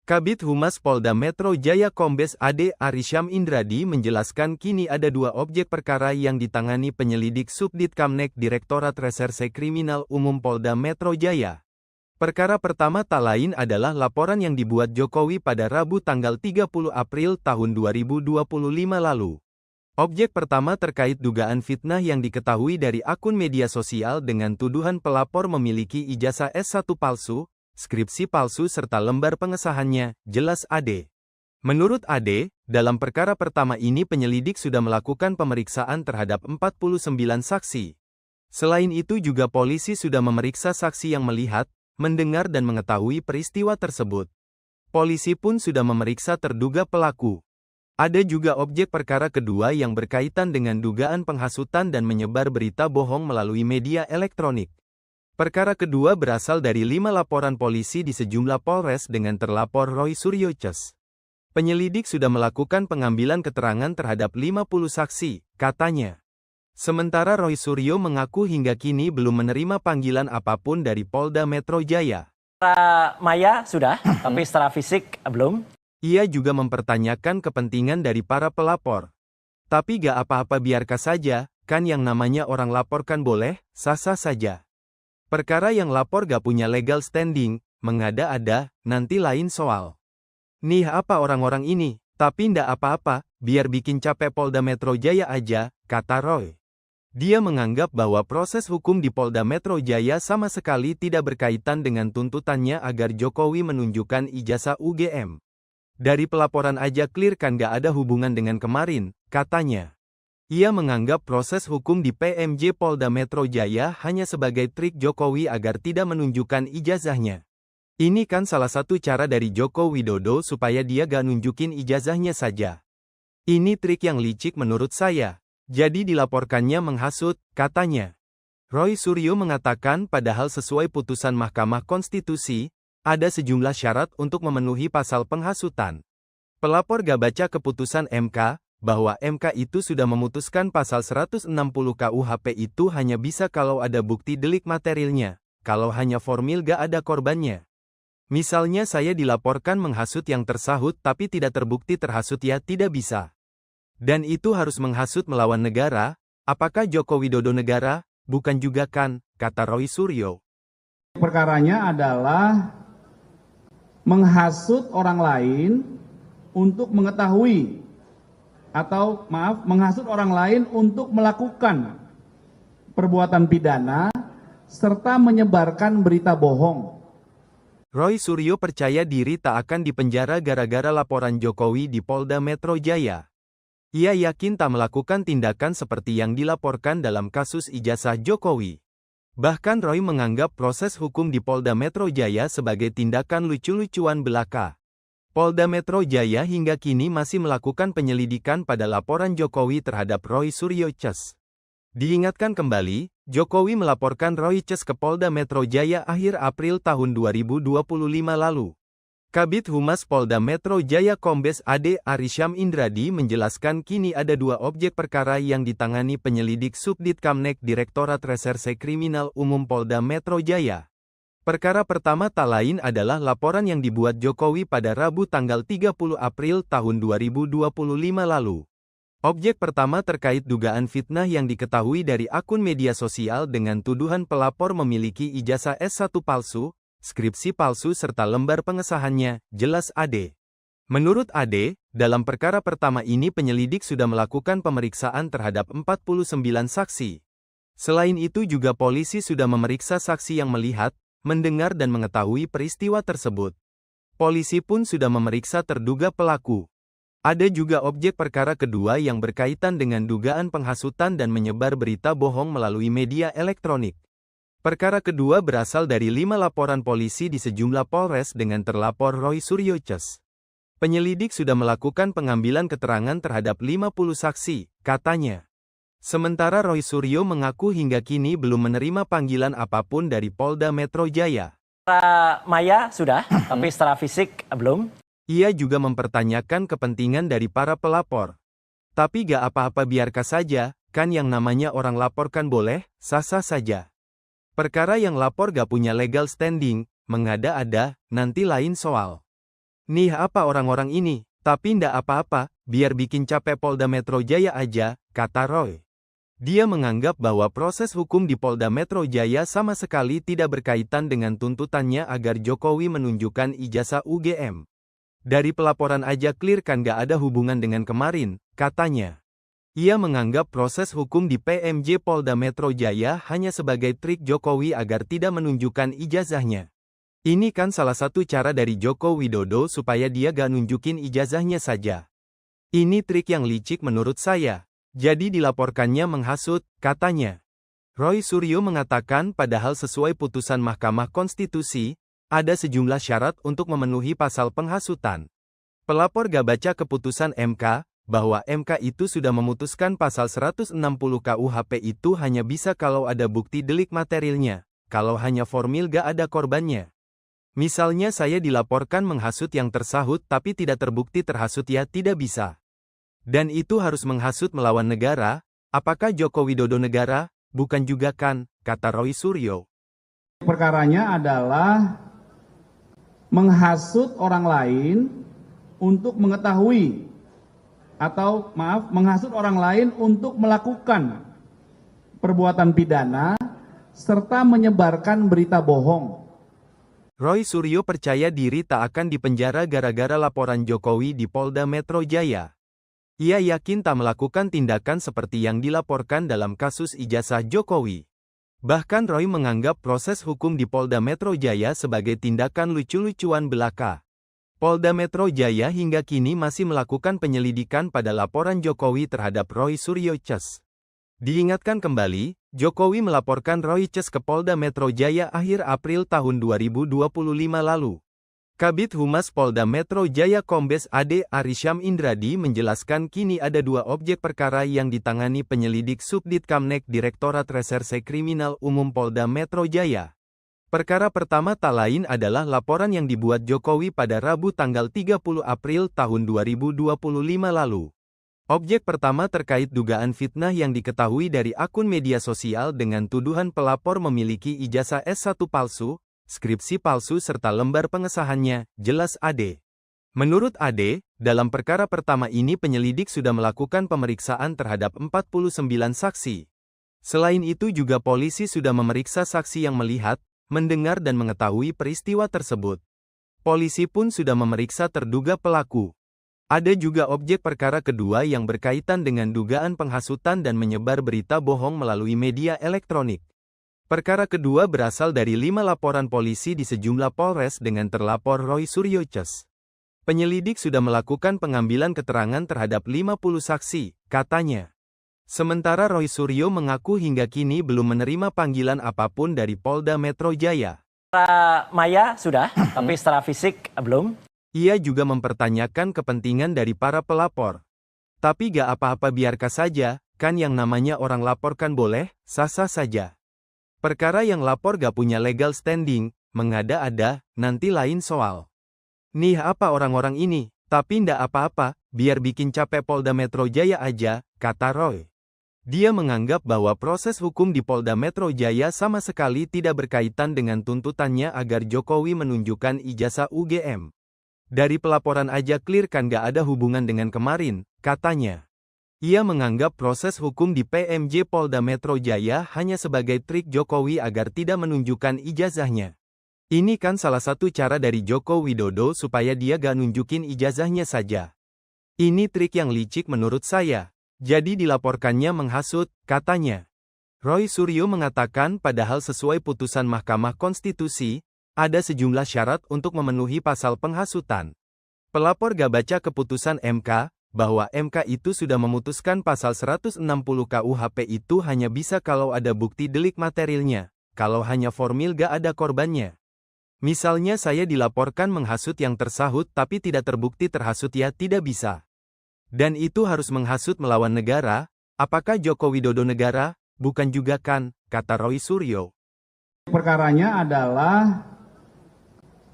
Kabid Humas Polda Metro Jaya Kombes AD Arysyam Indradi menjelaskan kini ada 2 objek perkara yang ditangani penyelidik Subdit Kamnek Direktorat Reserse Kriminal Umum Polda Metro Jaya. Perkara pertama tak lain adalah laporan yang dibuat Jokowi pada Rabu tanggal 30 April tahun 2025 lalu. Objek pertama terkait dugaan fitnah yang diketahui dari akun media sosial dengan tuduhan pelapor memiliki ijazah S1 palsu, skripsi palsu serta lembar pengesahannya, jelas AD. Menurut AD, dalam perkara pertama ini penyelidik sudah melakukan pemeriksaan terhadap 49 saksi. Selain itu juga polisi sudah memeriksa saksi yang melihat, mendengar dan mengetahui peristiwa tersebut. Polisi pun sudah memeriksa terduga pelaku. Ada juga objek perkara kedua yang berkaitan dengan dugaan penghasutan dan menyebar berita bohong melalui media elektronik. Perkara kedua berasal dari 5 laporan polisi di sejumlah polres dengan terlapor Roy Suryo Ces. Penyelidik sudah melakukan pengambilan keterangan terhadap 50 saksi, katanya. Sementara Roy Suryo mengaku hingga kini belum menerima panggilan apapun dari Polda Metro Jaya. Secara maya sudah, tapi secara fisik belum. Ia juga mempertanyakan kepentingan dari para pelapor. Tapi gak apa-apa biarkan saja, kan yang namanya orang laporkan boleh, sah-sah saja. Perkara yang lapor gak punya legal standing, mengada-ada, nanti lain soal. Nih apa orang-orang ini, tapi ndak apa-apa, biar bikin capek Polda Metro Jaya aja, kata Roy. Dia menganggap bahwa proses hukum di Polda Metro Jaya sama sekali tidak berkaitan dengan tuntutannya agar Jokowi menunjukkan ijazah UGM. Dari pelaporan aja clear kan gak ada hubungan dengan kemarin, katanya. Ia menganggap proses hukum di PMJ Polda Metro Jaya hanya sebagai trik Jokowi agar tidak menunjukkan ijazahnya. Ini kan salah satu cara dari Joko Widodo supaya dia gak nunjukin ijazahnya saja. Ini trik yang licik menurut saya. Jadi dilaporkannya menghasut, katanya. Roy Suryo mengatakan padahal sesuai putusan Mahkamah Konstitusi, ada sejumlah syarat untuk memenuhi pasal penghasutan. Pelapor gak baca keputusan MK, bahwa MK itu sudah memutuskan pasal 160 KUHP itu hanya bisa kalau ada bukti delik materialnya, kalau hanya formil gak ada korbannya. Misalnya saya dilaporkan menghasut yang tersahut tapi tidak terbukti terhasut ya tidak bisa. Dan itu harus menghasut melawan negara, apakah Joko Widodo negara? Bukan juga kan, kata Roy Suryo. Perkaranya adalah menghasut orang lain untuk mengetahui atau menghasut orang lain untuk melakukan perbuatan pidana serta menyebarkan berita bohong. Roy Suryo percaya diri tak akan dipenjara gara-gara laporan Jokowi di Polda Metro Jaya. Ia yakin tak melakukan tindakan seperti yang dilaporkan dalam kasus ijazah Jokowi. Bahkan Roy menganggap proses hukum di Polda Metro Jaya sebagai tindakan lucu-lucuan belaka. Polda Metro Jaya hingga kini masih melakukan penyelidikan pada laporan Jokowi terhadap Roy Suryo Ces. Diingatkan kembali, Jokowi melaporkan Roy Ces ke Polda Metro Jaya akhir April tahun 2025 lalu. Kabid Humas Polda Metro Jaya Kombes AD Arysyam Indradi menjelaskan kini ada 2 objek perkara yang ditangani penyelidik Subdit Kamnek Direktorat Reserse Kriminal Umum Polda Metro Jaya. Perkara pertama tak lain adalah laporan yang dibuat Jokowi pada Rabu tanggal 30 April tahun 2025 lalu. Objek pertama terkait dugaan fitnah yang diketahui dari akun media sosial dengan tuduhan pelapor memiliki ijazah S1 palsu, skripsi palsu serta lembar pengesahannya, jelas AD. Menurut AD, dalam perkara pertama ini penyelidik sudah melakukan pemeriksaan terhadap 49 saksi. Selain itu juga polisi sudah memeriksa saksi yang melihat, mendengar dan mengetahui peristiwa tersebut. Polisi pun sudah memeriksa terduga pelaku. Ada juga objek perkara kedua yang berkaitan dengan dugaan penghasutan dan menyebar berita bohong melalui media elektronik. Perkara kedua berasal dari 5 laporan polisi di sejumlah Polres dengan terlapor Roy Suryo Ces. Penyelidik sudah melakukan pengambilan keterangan terhadap 50 saksi, katanya. Sementara Roy Suryo mengaku hingga kini belum menerima panggilan apapun dari Polda Metro Jaya. Secara maya sudah, tapi secara fisik belum. Ia juga mempertanyakan kepentingan dari para pelapor. Tapi gak apa-apa, biarkan saja, kan yang namanya orang laporkan boleh, sah-sah saja. Perkara yang lapor gak punya legal standing, mengada-ada, nanti lain soal. Nih apa orang-orang ini, tapi ndak apa-apa, biar bikin capek Polda Metro Jaya aja, kata Roy. Dia menganggap bahwa proses hukum di Polda Metro Jaya sama sekali tidak berkaitan dengan tuntutannya agar Jokowi menunjukkan ijazah UGM. Dari pelaporan aja clear kan gak ada hubungan dengan kemarin, katanya. Ia menganggap proses hukum di PMJ Polda Metro Jaya hanya sebagai trik Jokowi agar tidak menunjukkan ijazahnya. Ini kan salah satu cara dari Joko Widodo supaya dia gak nunjukin ijazahnya saja. Ini trik yang licik menurut saya. Jadi dilaporkannya menghasut, katanya. Roy Suryo mengatakan padahal sesuai putusan Mahkamah Konstitusi, ada sejumlah syarat untuk memenuhi pasal penghasutan. Pelapor gak baca keputusan MK, bahwa MK itu sudah memutuskan pasal 160 KUHP itu hanya bisa kalau ada bukti delik materilnya, kalau hanya formil gak ada korbannya. Misalnya saya dilaporkan menghasut yang tersahut tapi tidak terbukti terhasut, ya tidak bisa. Dan itu harus menghasut melawan negara, apakah Joko Widodo negara? Bukan juga kan, kata Roy Suryo. Perkaranya adalah menghasut orang lain untuk mengetahui atau menghasut orang lain untuk melakukan perbuatan pidana serta menyebarkan berita bohong. Roy Suryo percaya diri tak akan dipenjara gara-gara laporan Jokowi di Polda Metro Jaya. Ia yakin tak melakukan tindakan seperti yang dilaporkan dalam kasus ijazah Jokowi. Bahkan Roy menganggap proses hukum di Polda Metro Jaya sebagai tindakan lucu-lucuan belaka. Polda Metro Jaya hingga kini masih melakukan penyelidikan pada laporan Jokowi terhadap Roy Suryo Ces. Diingatkan kembali, Jokowi melaporkan Roy Ces ke Polda Metro Jaya akhir April tahun 2025 lalu. Kabid Humas Polda Metro Jaya Kombes AD Arisyam Indradi menjelaskan kini ada 2 objek perkara yang ditangani penyelidik Subdit Kamnek Direktorat Reserse Kriminal Umum Polda Metro Jaya. Perkara pertama tak lain adalah laporan yang dibuat Jokowi pada Rabu tanggal 30 April tahun 2025 lalu. Objek pertama terkait dugaan fitnah yang diketahui dari akun media sosial dengan tuduhan pelapor memiliki ijazah S1 palsu, skripsi palsu serta lembar pengesahannya, jelas AD. Menurut AD, dalam perkara pertama ini penyelidik sudah melakukan pemeriksaan terhadap 49 saksi. Selain itu juga polisi sudah memeriksa saksi yang melihat, mendengar dan mengetahui peristiwa tersebut. Polisi pun sudah memeriksa terduga pelaku. Ada juga objek perkara kedua yang berkaitan dengan dugaan penghasutan dan menyebar berita bohong melalui media elektronik. Perkara kedua berasal dari 5 laporan polisi di sejumlah Polres dengan terlapor Roy Suryo Ces. Penyelidik sudah melakukan pengambilan keterangan terhadap 50 saksi, katanya. Sementara Roy Suryo mengaku hingga kini belum menerima panggilan apapun dari Polda Metro Jaya. Secara maya sudah, tapi secara fisik belum. Ia juga mempertanyakan kepentingan dari para pelapor. Tapi gak apa-apa, biarkan saja, kan yang namanya orang laporkan boleh, sah-sah saja. Perkara yang lapor gak punya legal standing, mengada-ada, nanti lain soal. Nih apa orang-orang ini, tapi ndak apa-apa, biar bikin capek Polda Metro Jaya aja, kata Roy. Dia menganggap bahwa proses hukum di Polda Metro Jaya sama sekali tidak berkaitan dengan tuntutannya agar Jokowi menunjukkan ijazah UGM. Dari pelaporan aja clear kan gak ada hubungan dengan kemarin, katanya. Ia menganggap proses hukum di PMJ Polda Metro Jaya hanya sebagai trik Jokowi agar tidak menunjukkan ijazahnya. Ini kan salah satu cara dari Joko Widodo supaya dia gak nunjukin ijazahnya saja. Ini trik yang licik menurut saya. Jadi dilaporkannya menghasut, katanya. Roy Suryo mengatakan padahal sesuai putusan Mahkamah Konstitusi, ada sejumlah syarat untuk memenuhi pasal penghasutan. Pelapor gak baca keputusan MK, bahwa MK itu sudah memutuskan pasal 160 KUHP itu hanya bisa kalau ada bukti delik materilnya, kalau hanya formil gak ada korbannya. Misalnya saya dilaporkan menghasut yang tersahut tapi tidak terbukti terhasut ya tidak bisa. Dan itu harus menghasut melawan negara, apakah Joko Widodo negara? Bukan juga kan, kata Roy Suryo. Perkaranya adalah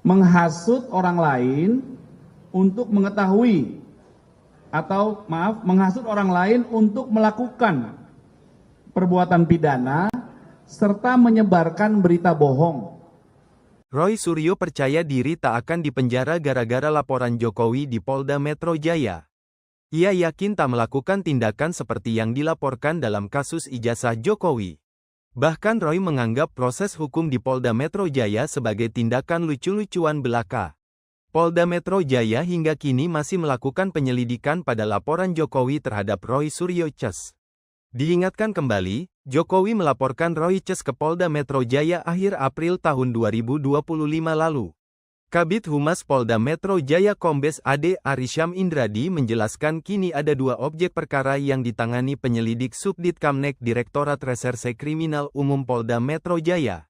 menghasut orang lain untuk mengetahui atau menghasut orang lain untuk melakukan perbuatan pidana serta menyebarkan berita bohong. Roy Suryo percaya diri tak akan dipenjara gara-gara laporan Jokowi di Polda Metro Jaya. Ia yakin tak melakukan tindakan seperti yang dilaporkan dalam kasus ijazah Jokowi. Bahkan Roy menganggap proses hukum di Polda Metro Jaya sebagai tindakan lucu-lucuan belaka. Polda Metro Jaya hingga kini masih melakukan penyelidikan pada laporan Jokowi terhadap Roy Suryo Ces. Diingatkan kembali, Jokowi melaporkan Roy Ces ke Polda Metro Jaya akhir April tahun 2025 lalu. Kabid Humas Polda Metro Jaya Kombes AD Arysyam Indradi menjelaskan kini ada 2 objek perkara yang ditangani penyelidik Subdit Kamnek Direktorat Reserse Kriminal Umum Polda Metro Jaya.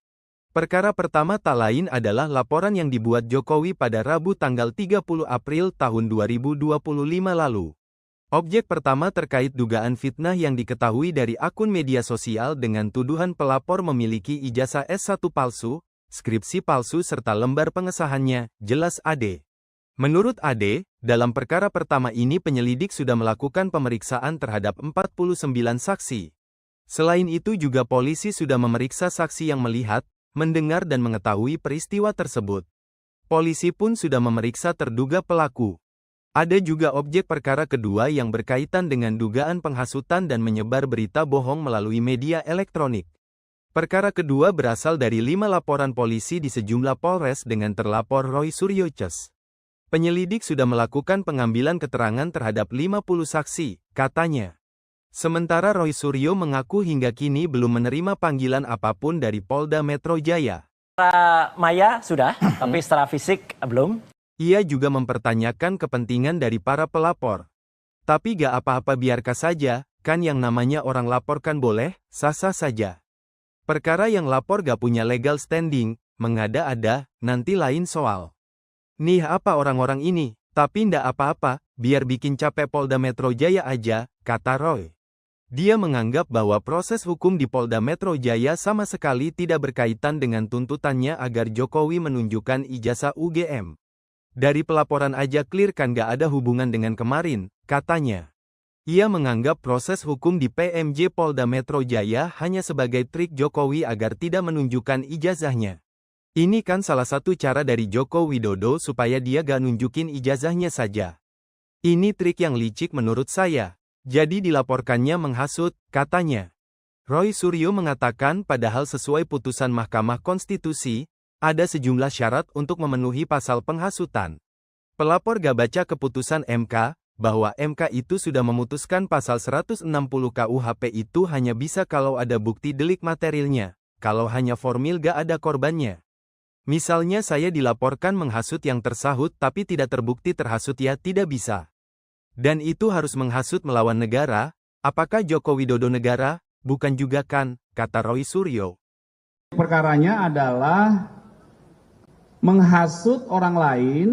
Perkara pertama tak lain adalah laporan yang dibuat Jokowi pada Rabu tanggal 30 April tahun 2025 lalu. Objek pertama terkait dugaan fitnah yang diketahui dari akun media sosial dengan tuduhan pelapor memiliki ijazah S1 palsu, skripsi palsu serta lembar pengesahannya, jelas AD. Menurut AD, dalam perkara pertama ini penyelidik sudah melakukan pemeriksaan terhadap 49 saksi. Selain itu juga polisi sudah memeriksa saksi yang melihat, mendengar dan mengetahui peristiwa tersebut. Polisi pun sudah memeriksa terduga pelaku. Ada juga objek perkara kedua yang berkaitan dengan dugaan penghasutan dan menyebar berita bohong melalui media elektronik. Perkara kedua berasal dari 5 laporan polisi di sejumlah polres dengan terlapor Roy Suryo Ces. Penyelidik sudah melakukan pengambilan keterangan terhadap 50 saksi, katanya. Sementara Roy Suryo mengaku hingga kini belum menerima panggilan apapun dari Polda Metro Jaya. Maya sudah, tapi secara fisik belum. Ia juga mempertanyakan kepentingan dari para pelapor. Tapi gak apa-apa biarkan saja, kan yang namanya orang laporkan boleh, sah-sah saja. Perkara yang lapor gak punya legal standing, mengada-ada, nanti lain soal. Nih apa orang-orang ini, tapi ndak apa-apa, biar bikin capek Polda Metro Jaya aja, kata Roy. Dia menganggap bahwa proses hukum di Polda Metro Jaya sama sekali tidak berkaitan dengan tuntutannya agar Jokowi menunjukkan ijazah UGM. Dari pelaporan aja clear kan gak ada hubungan dengan kemarin, katanya. Ia menganggap proses hukum di PMJ Polda Metro Jaya hanya sebagai trik Jokowi agar tidak menunjukkan ijazahnya. Ini kan salah satu cara dari Joko Widodo supaya dia gak nunjukin ijazahnya saja. Ini trik yang licik menurut saya. Jadi dilaporkannya menghasut, katanya. Roy Suryo mengatakan padahal sesuai putusan Mahkamah Konstitusi, ada sejumlah syarat untuk memenuhi pasal penghasutan. Pelapor gak baca keputusan MK, bahwa MK itu sudah memutuskan pasal 160 KUHP itu hanya bisa kalau ada bukti delik materilnya, kalau hanya formil gak ada korbannya. Misalnya saya dilaporkan menghasut yang tersahut tapi tidak terbukti terhasut ya tidak bisa. Dan itu harus menghasut melawan negara, apakah Joko Widodo negara? Bukan juga kan, kata Roy Suryo. Perkaranya adalah menghasut orang lain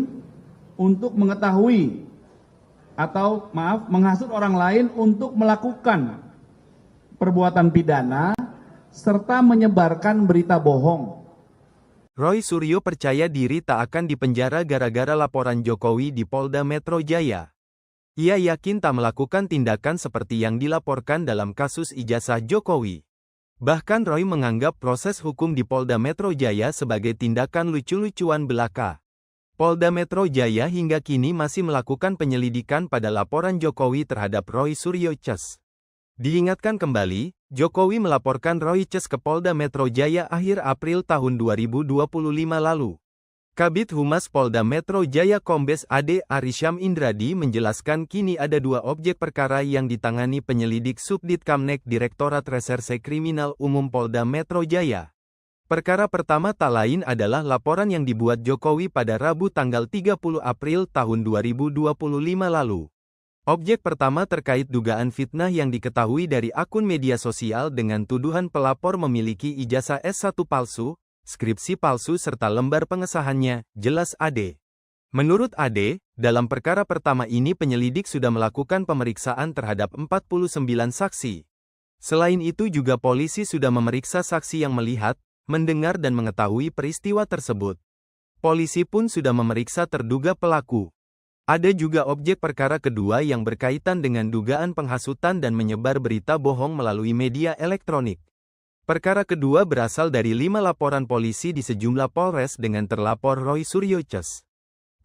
untuk mengetahui atau menghasut orang lain untuk melakukan perbuatan pidana serta menyebarkan berita bohong. Roy Suryo percaya diri tak akan dipenjara gara-gara laporan Jokowi di Polda Metro Jaya. Ia yakin tak melakukan tindakan seperti yang dilaporkan dalam kasus ijazah Jokowi. Bahkan Roy menganggap proses hukum di Polda Metro Jaya sebagai tindakan lucu-lucuan belaka. Polda Metro Jaya hingga kini masih melakukan penyelidikan pada laporan Jokowi terhadap Roy Suryo Ces. Diingatkan kembali, Jokowi melaporkan Roy Ces ke Polda Metro Jaya akhir April tahun 2025 lalu. Kabid Humas Polda Metro Jaya Kombes AD Arysyam Indradi menjelaskan kini ada 2 objek perkara yang ditangani penyelidik Subdit Kamnek Direktorat Reserse Kriminal Umum Polda Metro Jaya. Perkara pertama tak lain adalah laporan yang dibuat Jokowi pada Rabu tanggal 30 April tahun 2025 lalu. Objek pertama terkait dugaan fitnah yang diketahui dari akun media sosial dengan tuduhan pelapor memiliki ijazah S1 palsu, skripsi palsu serta lembar pengesahannya, jelas Ade. Menurut Ade, dalam perkara pertama ini penyelidik sudah melakukan pemeriksaan terhadap 49 saksi. Selain itu juga polisi sudah memeriksa saksi yang melihat, mendengar dan mengetahui peristiwa tersebut. Polisi pun sudah memeriksa terduga pelaku. Ada juga objek perkara kedua yang berkaitan dengan dugaan penghasutan dan menyebar berita bohong melalui media elektronik. Perkara kedua berasal dari 5 laporan polisi di sejumlah polres dengan terlapor Roy Suryo Ces.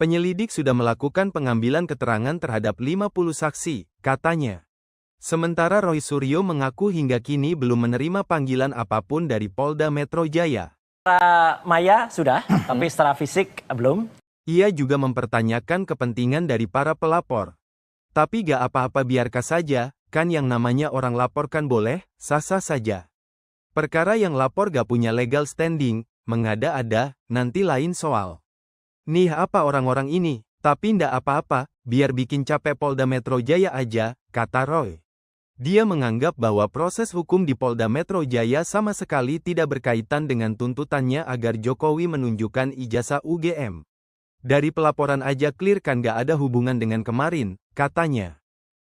Penyelidik sudah melakukan pengambilan keterangan terhadap 50 saksi, katanya. Sementara Roy Suryo mengaku hingga kini belum menerima panggilan apapun dari Polda Metro Jaya. Maya sudah, tapi secara fisik belum. Ia juga mempertanyakan kepentingan dari para pelapor. Tapi gak apa-apa biarkan saja, kan yang namanya orang laporkan boleh, sah-sah saja. Perkara yang lapor gak punya legal standing, mengada-ada, nanti lain soal. Nih apa orang-orang ini, tapi ndak apa-apa, biar bikin capek Polda Metro Jaya aja, kata Roy. Dia menganggap bahwa proses hukum di Polda Metro Jaya sama sekali tidak berkaitan dengan tuntutannya agar Jokowi menunjukkan ijazah UGM. Dari pelaporan aja clear kan gak ada hubungan dengan kemarin, katanya.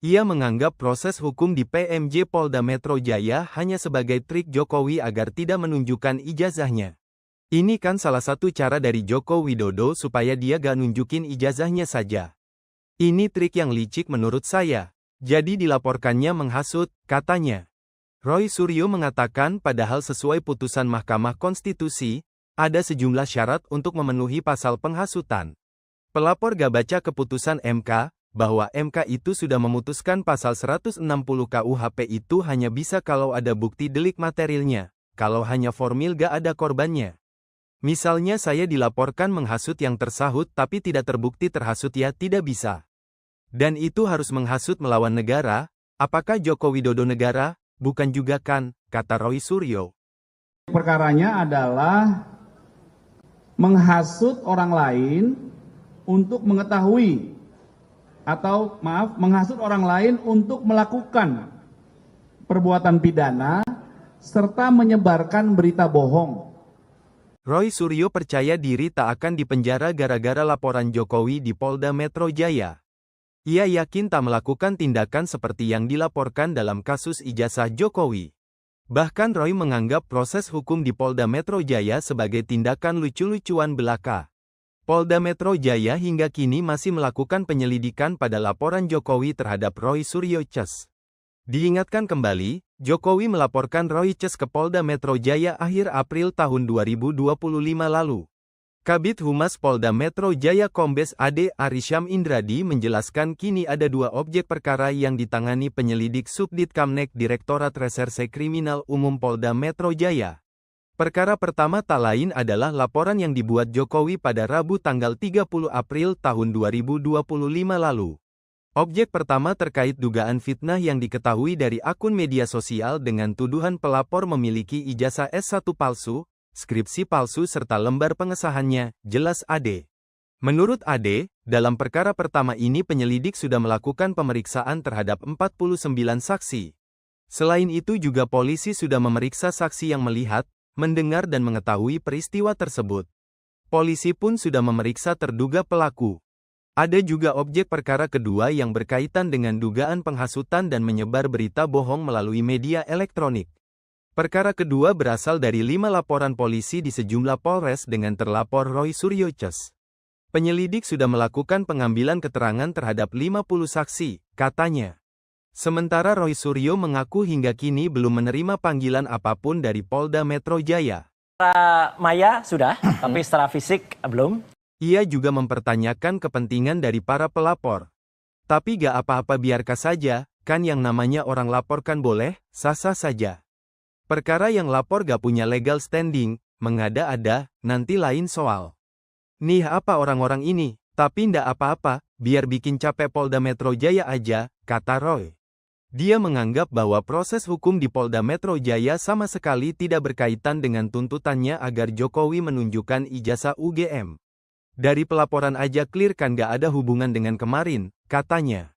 Ia menganggap proses hukum di PMJ Polda Metro Jaya hanya sebagai trik Jokowi agar tidak menunjukkan ijazahnya. Ini kan salah satu cara dari Joko Widodo supaya dia gak nunjukin ijazahnya saja. Ini trik yang licik menurut saya. Jadi dilaporkannya menghasut, katanya. Roy Suryo mengatakan padahal sesuai putusan Mahkamah Konstitusi, ada sejumlah syarat untuk memenuhi pasal penghasutan. Pelapor gak baca keputusan MK, bahwa MK itu sudah memutuskan pasal 160 KUHP itu hanya bisa kalau ada bukti delik materilnya, kalau hanya formil gak ada korbannya. Misalnya saya dilaporkan menghasut yang tersahut tapi tidak terbukti terhasut ya tidak bisa. Dan itu harus menghasut melawan negara, apakah Joko Widodo negara? Bukan juga kan, kata Roy Suryo. Perkaranya adalah menghasut orang lain untuk mengetahui atau menghasut orang lain untuk melakukan perbuatan pidana serta menyebarkan berita bohong. Roy Suryo percaya diri tak akan dipenjara gara-gara laporan Jokowi di Polda Metro Jaya. Ia yakin tak melakukan tindakan seperti yang dilaporkan dalam kasus ijazah Jokowi. Bahkan Roy menganggap proses hukum di Polda Metro Jaya sebagai tindakan lucu-lucuan belaka. Polda Metro Jaya hingga kini masih melakukan penyelidikan pada laporan Jokowi terhadap Roy Suryo Ces. Diingatkan kembali, Jokowi melaporkan Roy Ces ke Polda Metro Jaya akhir April tahun 2025 lalu. Kabid Humas Polda Metro Jaya Kombes Ade Arysyam Indradi menjelaskan kini ada 2 objek perkara yang ditangani penyelidik Subdit Kamnek Direktorat Reserse Kriminal Umum Polda Metro Jaya. Perkara pertama tak lain adalah laporan yang dibuat Jokowi pada Rabu tanggal 30 April tahun 2025 lalu. Objek pertama terkait dugaan fitnah yang diketahui dari akun media sosial dengan tuduhan pelapor memiliki ijazah S1 palsu, skripsi palsu serta lembar pengesahannya, jelas Ade. Menurut Ade, dalam perkara pertama ini penyelidik sudah melakukan pemeriksaan terhadap 49 saksi. Selain itu juga polisi sudah memeriksa saksi yang melihat, mendengar dan mengetahui peristiwa tersebut. Polisi pun sudah memeriksa terduga pelaku. Ada juga objek perkara kedua yang berkaitan dengan dugaan penghasutan dan menyebar berita bohong melalui media elektronik. Perkara kedua berasal dari 5 laporan polisi di sejumlah polres dengan terlapor Roy Suryo Ces. Penyelidik sudah melakukan pengambilan keterangan terhadap 50 saksi, katanya. Sementara Roy Suryo mengaku hingga kini belum menerima panggilan apapun dari Polda Metro Jaya. Maya sudah, tapi secara fisik belum. Ia juga mempertanyakan kepentingan dari para pelapor. Tapi gak apa-apa biarkan saja, kan yang namanya orang laporkan boleh, sah-sah saja. Perkara yang lapor gak punya legal standing, mengada-ada, nanti lain soal. Nih apa orang-orang ini, tapi ndak apa-apa, biar bikin capek Polda Metro Jaya aja, kata Roy. Dia menganggap bahwa proses hukum di Polda Metro Jaya sama sekali tidak berkaitan dengan tuntutannya agar Jokowi menunjukkan ijazah UGM. Dari pelaporan aja clear kan gak ada hubungan dengan kemarin, katanya.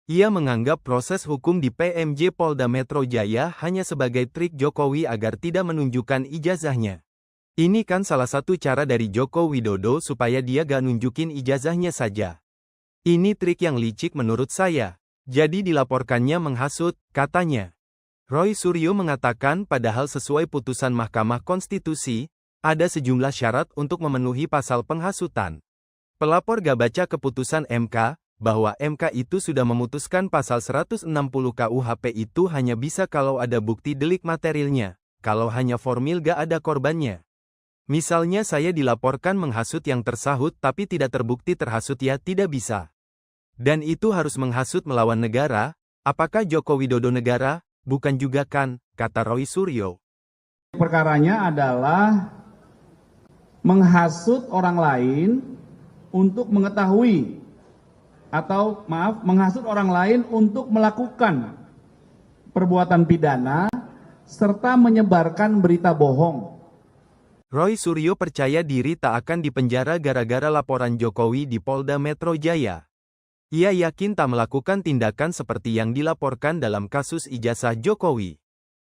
Ia menganggap proses hukum di PMJ Polda Metro Jaya hanya sebagai trik Jokowi agar tidak menunjukkan ijazahnya. Ini kan salah satu cara dari Joko Widodo supaya dia gak nunjukin ijazahnya saja. Ini trik yang licik menurut saya. Jadi dilaporkannya menghasut, katanya. Roy Suryo mengatakan padahal sesuai putusan Mahkamah Konstitusi, ada sejumlah syarat untuk memenuhi pasal penghasutan. Pelapor gak baca keputusan MK, bahwa MK itu sudah memutuskan pasal 160 KUHP itu hanya bisa kalau ada bukti delik materialnya, kalau hanya formil gak ada korbannya. Misalnya saya dilaporkan menghasut yang tersahut tapi tidak terbukti terhasut ya tidak bisa. Dan itu harus menghasut melawan negara, apakah Joko Widodo negara? Bukan juga kan, kata Roy Suryo. Perkaranya adalah menghasut orang lain untuk mengetahui atau menghasut orang lain untuk melakukan perbuatan pidana serta menyebarkan berita bohong. Roy Suryo percaya diri tak akan dipenjara gara-gara laporan Jokowi di Polda Metro Jaya. Ia yakin tak melakukan tindakan seperti yang dilaporkan dalam kasus ijazah Jokowi.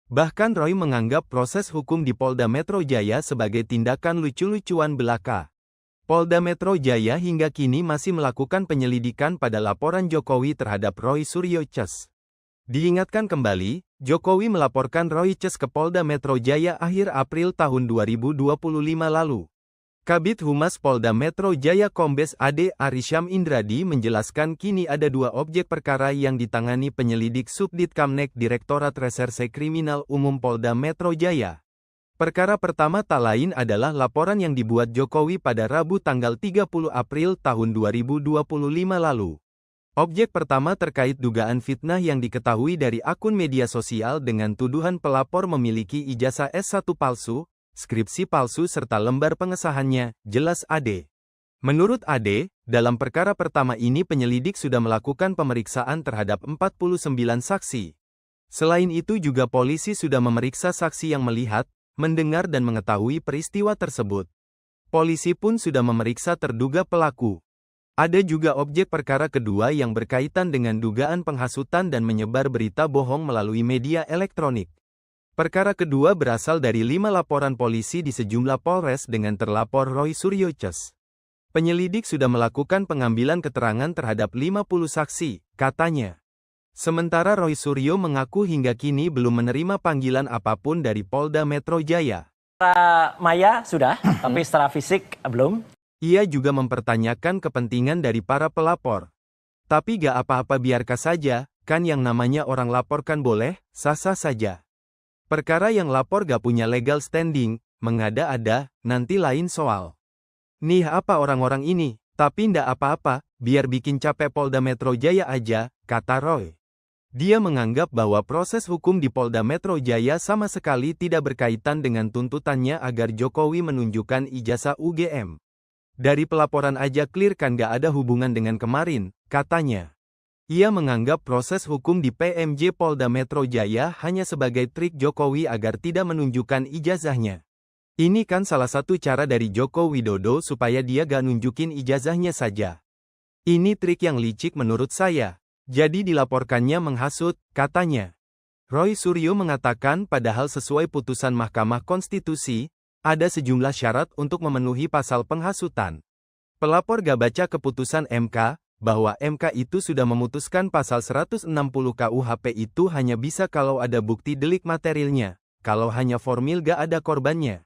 Bahkan Roy menganggap proses hukum di Polda Metro Jaya sebagai tindakan lucu-lucuan belaka. Polda Metro Jaya hingga kini masih melakukan penyelidikan pada laporan Jokowi terhadap Roy Suryo Ces. Diingatkan kembali, Jokowi melaporkan Roy Ces ke Polda Metro Jaya akhir April tahun 2025 lalu. Kabid Humas Polda Metro Jaya Kombes AD Arisyam Indradi menjelaskan kini ada 2 objek perkara yang ditangani penyelidik Subdit Kamnek Direktorat Reserse Kriminal Umum Polda Metro Jaya. Perkara pertama tak lain adalah laporan yang dibuat Jokowi pada Rabu tanggal 30 April tahun 2025 lalu. Objek pertama terkait dugaan fitnah yang diketahui dari akun media sosial dengan tuduhan pelapor memiliki ijazah S1 palsu, skripsi palsu serta lembar pengesahannya, jelas AD. Menurut AD, dalam perkara pertama ini penyelidik sudah melakukan pemeriksaan terhadap 49 saksi. Selain itu juga polisi sudah memeriksa saksi yang melihat, mendengar dan mengetahui peristiwa tersebut. Polisi pun sudah memeriksa terduga pelaku. Ada juga objek perkara kedua yang berkaitan dengan dugaan penghasutan dan menyebar berita bohong melalui media elektronik. Perkara kedua berasal dari 5 laporan polisi di sejumlah polres dengan terlapor Roy Suryo Ces. Penyelidik sudah melakukan pengambilan keterangan terhadap 50 saksi, katanya. Sementara Roy Suryo mengaku hingga kini belum menerima panggilan apapun dari Polda Metro Jaya. Secara maya sudah, tapi secara fisik belum. Ia juga mempertanyakan kepentingan dari para pelapor. Tapi gak apa-apa biarkan saja, kan yang namanya orang laporkan boleh, sah-sah saja. Perkara yang lapor gak punya legal standing, mengada-ada, nanti lain soal. Nih apa orang-orang ini, tapi ndak apa-apa, biar bikin capek Polda Metro Jaya aja, kata Roy. Dia menganggap bahwa proses hukum di Polda Metro Jaya sama sekali tidak berkaitan dengan tuntutannya agar Jokowi menunjukkan ijazah UGM. Dari pelaporan aja clear kan gak ada hubungan dengan kemarin, katanya. Ia menganggap proses hukum di PMJ Polda Metro Jaya hanya sebagai trik Jokowi agar tidak menunjukkan ijazahnya. Ini kan salah satu cara dari Joko Widodo supaya dia gak nunjukin ijazahnya saja. Ini trik yang licik menurut saya. Jadi dilaporkannya menghasut, katanya. Roy Suryo mengatakan padahal sesuai putusan Mahkamah Konstitusi, ada sejumlah syarat untuk memenuhi pasal penghasutan. Pelapor gak baca keputusan MK, bahwa MK itu sudah memutuskan pasal 160 KUHP itu hanya bisa kalau ada bukti delik materialnya, kalau hanya formil gak ada korbannya.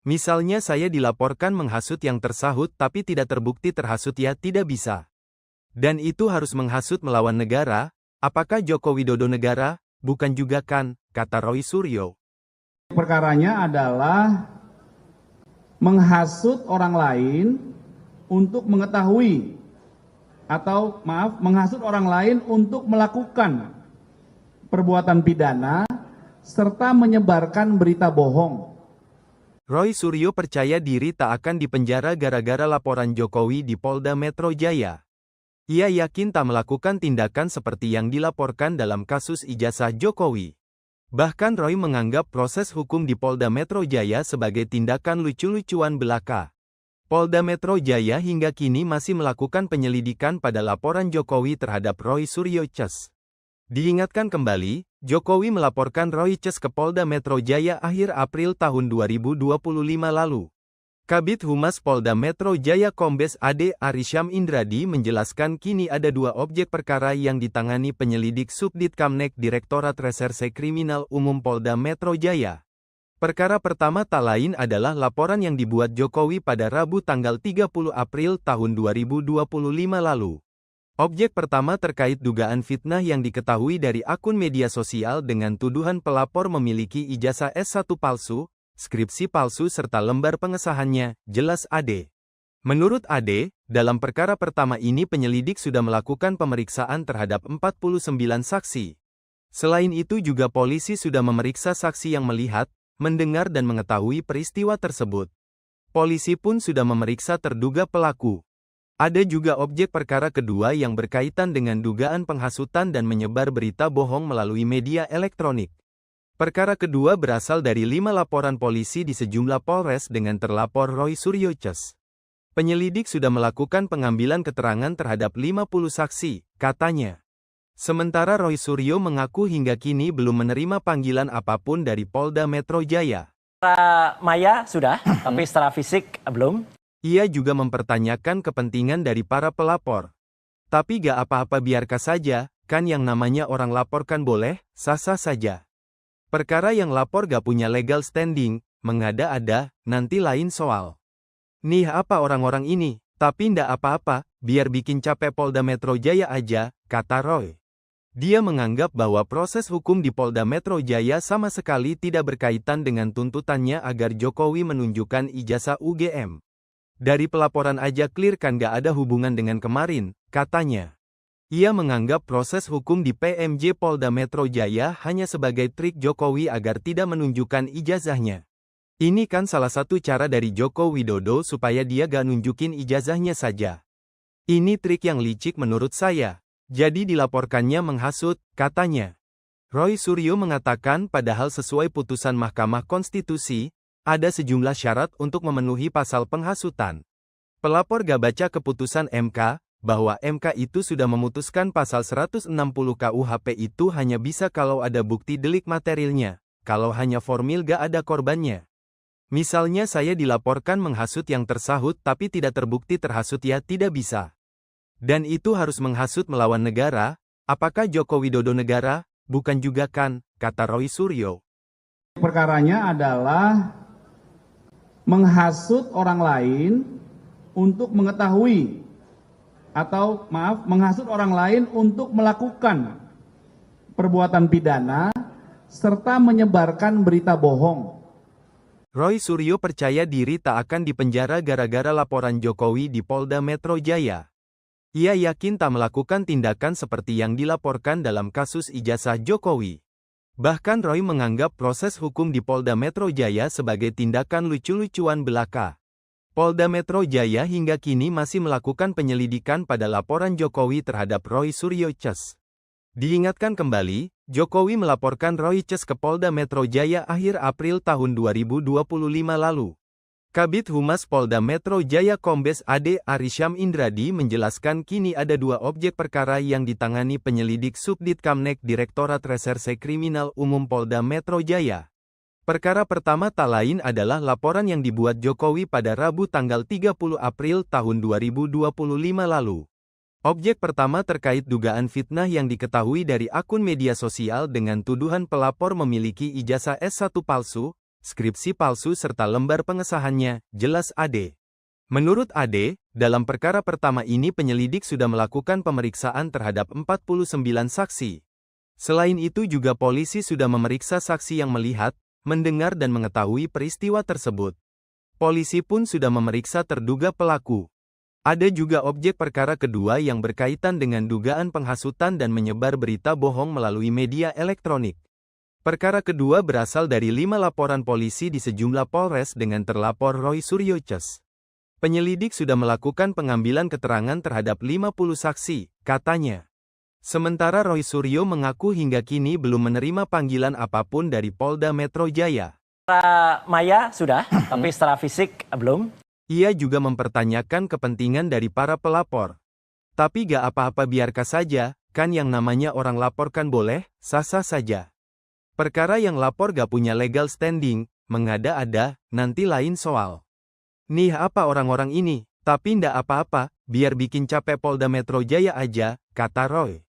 Misalnya saya dilaporkan menghasut yang tersahut tapi tidak terbukti terhasut ya tidak bisa. Dan itu harus menghasut melawan negara, apakah Joko Widodo negara? Bukan juga kan, kata Roy Suryo. Perkaranya adalah menghasut orang lain untuk mengetahui atau menghasut orang lain untuk melakukan perbuatan pidana serta menyebarkan berita bohong. Roy Suryo percaya diri tak akan dipenjara gara-gara laporan Jokowi di Polda Metro Jaya. Ia yakin tak melakukan tindakan seperti yang dilaporkan dalam kasus ijazah Jokowi. Bahkan Roy menganggap proses hukum di Polda Metro Jaya sebagai tindakan lucu-lucuan belaka. Polda Metro Jaya hingga kini masih melakukan penyelidikan pada laporan Jokowi terhadap Roy Suryo Ces. Diingatkan kembali, Jokowi melaporkan Roy Ces ke Polda Metro Jaya akhir April tahun 2025 lalu. Kabid Humas Polda Metro Jaya Kombes AD Arysyam Indradi menjelaskan kini ada dua objek perkara yang ditangani penyelidik Subdit Kamnek Direktorat Reserse Kriminal Umum Polda Metro Jaya. Perkara pertama tak lain adalah laporan yang dibuat Jokowi pada Rabu tanggal 30 April tahun 2025 lalu. Objek pertama terkait dugaan fitnah yang diketahui dari akun media sosial dengan tuduhan pelapor memiliki ijazah S1 palsu, skripsi palsu serta lembar pengesahannya, jelas AD. Menurut AD, dalam perkara pertama ini penyelidik sudah melakukan pemeriksaan terhadap 49 saksi. Selain itu juga polisi sudah memeriksa saksi yang melihat, mendengar dan mengetahui peristiwa tersebut. Polisi pun sudah memeriksa terduga pelaku. Ada juga objek perkara kedua yang berkaitan dengan dugaan penghasutan dan menyebar berita bohong melalui media elektronik. Perkara kedua berasal dari 5 laporan polisi di sejumlah polres dengan terlapor Roy Suryo Ces. Penyelidik sudah melakukan pengambilan keterangan terhadap 50 saksi, katanya. Sementara Roy Suryo mengaku hingga kini belum menerima panggilan apapun dari Polda Metro Jaya. Secara maya sudah, tapi secara fisik belum. Ia juga mempertanyakan kepentingan dari para pelapor. Tapi gak apa-apa biarkan saja, kan yang namanya orang laporkan boleh, sah-sah saja. Perkara yang lapor gak punya legal standing, mengada-ada, nanti lain soal. Nih apa orang-orang ini, tapi ndak apa-apa, biar bikin capek Polda Metro Jaya aja, kata Roy. Dia menganggap bahwa proses hukum di Polda Metro Jaya sama sekali tidak berkaitan dengan tuntutannya agar Jokowi menunjukkan ijazah UGM. Dari pelaporan aja clear kan gak ada hubungan dengan kemarin, katanya. Ia menganggap proses hukum di PMJ Polda Metro Jaya hanya sebagai trik Jokowi agar tidak menunjukkan ijazahnya. Ini kan salah satu cara dari Joko Widodo supaya dia gak nunjukin ijazahnya saja. Ini trik yang licik menurut saya. Jadi dilaporkannya menghasut, katanya. Roy Suryo mengatakan padahal sesuai putusan Mahkamah Konstitusi, ada sejumlah syarat untuk memenuhi pasal penghasutan. Pelapor gak baca keputusan MK, bahwa MK itu sudah memutuskan pasal 160 KUHP itu hanya bisa kalau ada bukti delik materialnya, kalau hanya formil gak ada korbannya. Misalnya saya dilaporkan menghasut yang tersahut tapi tidak terbukti terhasut ya tidak bisa. Dan itu harus menghasut melawan negara, apakah Joko Widodo negara? Bukan juga kan, kata Roy Suryo. Perkaranya adalah menghasut orang lain untuk mengetahui, atau menghasut orang lain untuk melakukan perbuatan pidana, serta menyebarkan berita bohong. Roy Suryo percaya diri tak akan dipenjara gara-gara laporan Jokowi di Polda Metro Jaya. Ia yakin tak melakukan tindakan seperti yang dilaporkan dalam kasus ijazah Jokowi. Bahkan Roy menganggap proses hukum di Polda Metro Jaya sebagai tindakan lucu-lucuan belaka. Polda Metro Jaya hingga kini masih melakukan penyelidikan pada laporan Jokowi terhadap Roy Suryo Ces. Diingatkan kembali, Jokowi melaporkan Roy Ces ke Polda Metro Jaya akhir April tahun 2025 lalu. Kabid Humas Polda Metro Jaya Kombes AD Arysyam Indradi menjelaskan kini ada dua objek perkara yang ditangani penyelidik Subdit Kamnek Direktorat Reserse Kriminal Umum Polda Metro Jaya. Perkara pertama tak lain adalah laporan yang dibuat Jokowi pada Rabu tanggal 30 April tahun 2025 lalu. Objek pertama terkait dugaan fitnah yang diketahui dari akun media sosial dengan tuduhan pelapor memiliki ijazah S1 palsu, skripsi palsu serta lembar pengesahannya, jelas AD. Menurut AD, dalam perkara pertama ini penyelidik sudah melakukan pemeriksaan terhadap 49 saksi. Selain itu juga polisi sudah memeriksa saksi yang melihat, mendengar dan mengetahui peristiwa tersebut. Polisi pun sudah memeriksa terduga pelaku. Ada juga objek perkara kedua yang berkaitan dengan dugaan penghasutan dan menyebar berita bohong melalui media elektronik. Perkara kedua berasal dari 5 laporan polisi di sejumlah polres dengan terlapor Roy Suryo Ces. Penyelidik sudah melakukan pengambilan keterangan terhadap 50 saksi, katanya. Sementara Roy Suryo mengaku hingga kini belum menerima panggilan apapun dari Polda Metro Jaya. Secara maya sudah, tapi secara fisik belum. Ia juga mempertanyakan kepentingan dari para pelapor. Tapi gak apa-apa, biarkan saja, kan yang namanya orang laporkan boleh, sah-sah saja. Perkara yang lapor gak punya legal standing, mengada-ada, nanti lain soal. Nih apa orang-orang ini, tapi ndak apa-apa, biar bikin capek Polda Metro Jaya aja, kata Roy.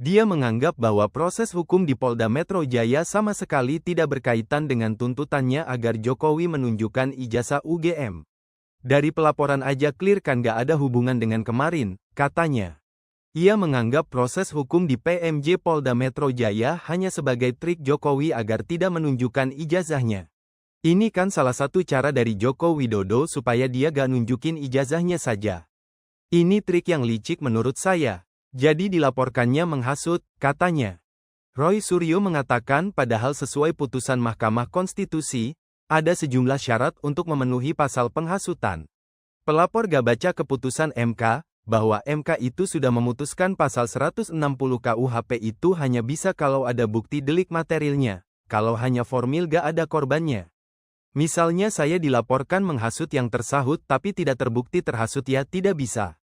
Dia menganggap bahwa proses hukum di Polda Metro Jaya sama sekali tidak berkaitan dengan tuntutannya agar Jokowi menunjukkan ijazah UGM. Dari pelaporan aja clear kan gak ada hubungan dengan kemarin, katanya. Ia menganggap proses hukum di PMJ Polda Metro Jaya hanya sebagai trik Jokowi agar tidak menunjukkan ijazahnya. Ini kan salah satu cara dari Joko Widodo supaya dia gak nunjukin ijazahnya saja. Ini trik yang licik menurut saya. Jadi dilaporkannya menghasut, katanya. Roy Suryo mengatakan padahal sesuai putusan Mahkamah Konstitusi, ada sejumlah syarat untuk memenuhi pasal penghasutan. Pelapor gak baca keputusan MK, bahwa MK itu sudah memutuskan pasal 160 KUHP itu hanya bisa kalau ada bukti delik materilnya, kalau hanya formil gak ada korbannya. Misalnya saya dilaporkan menghasut yang tersahut tapi tidak terbukti terhasut, ya tidak bisa.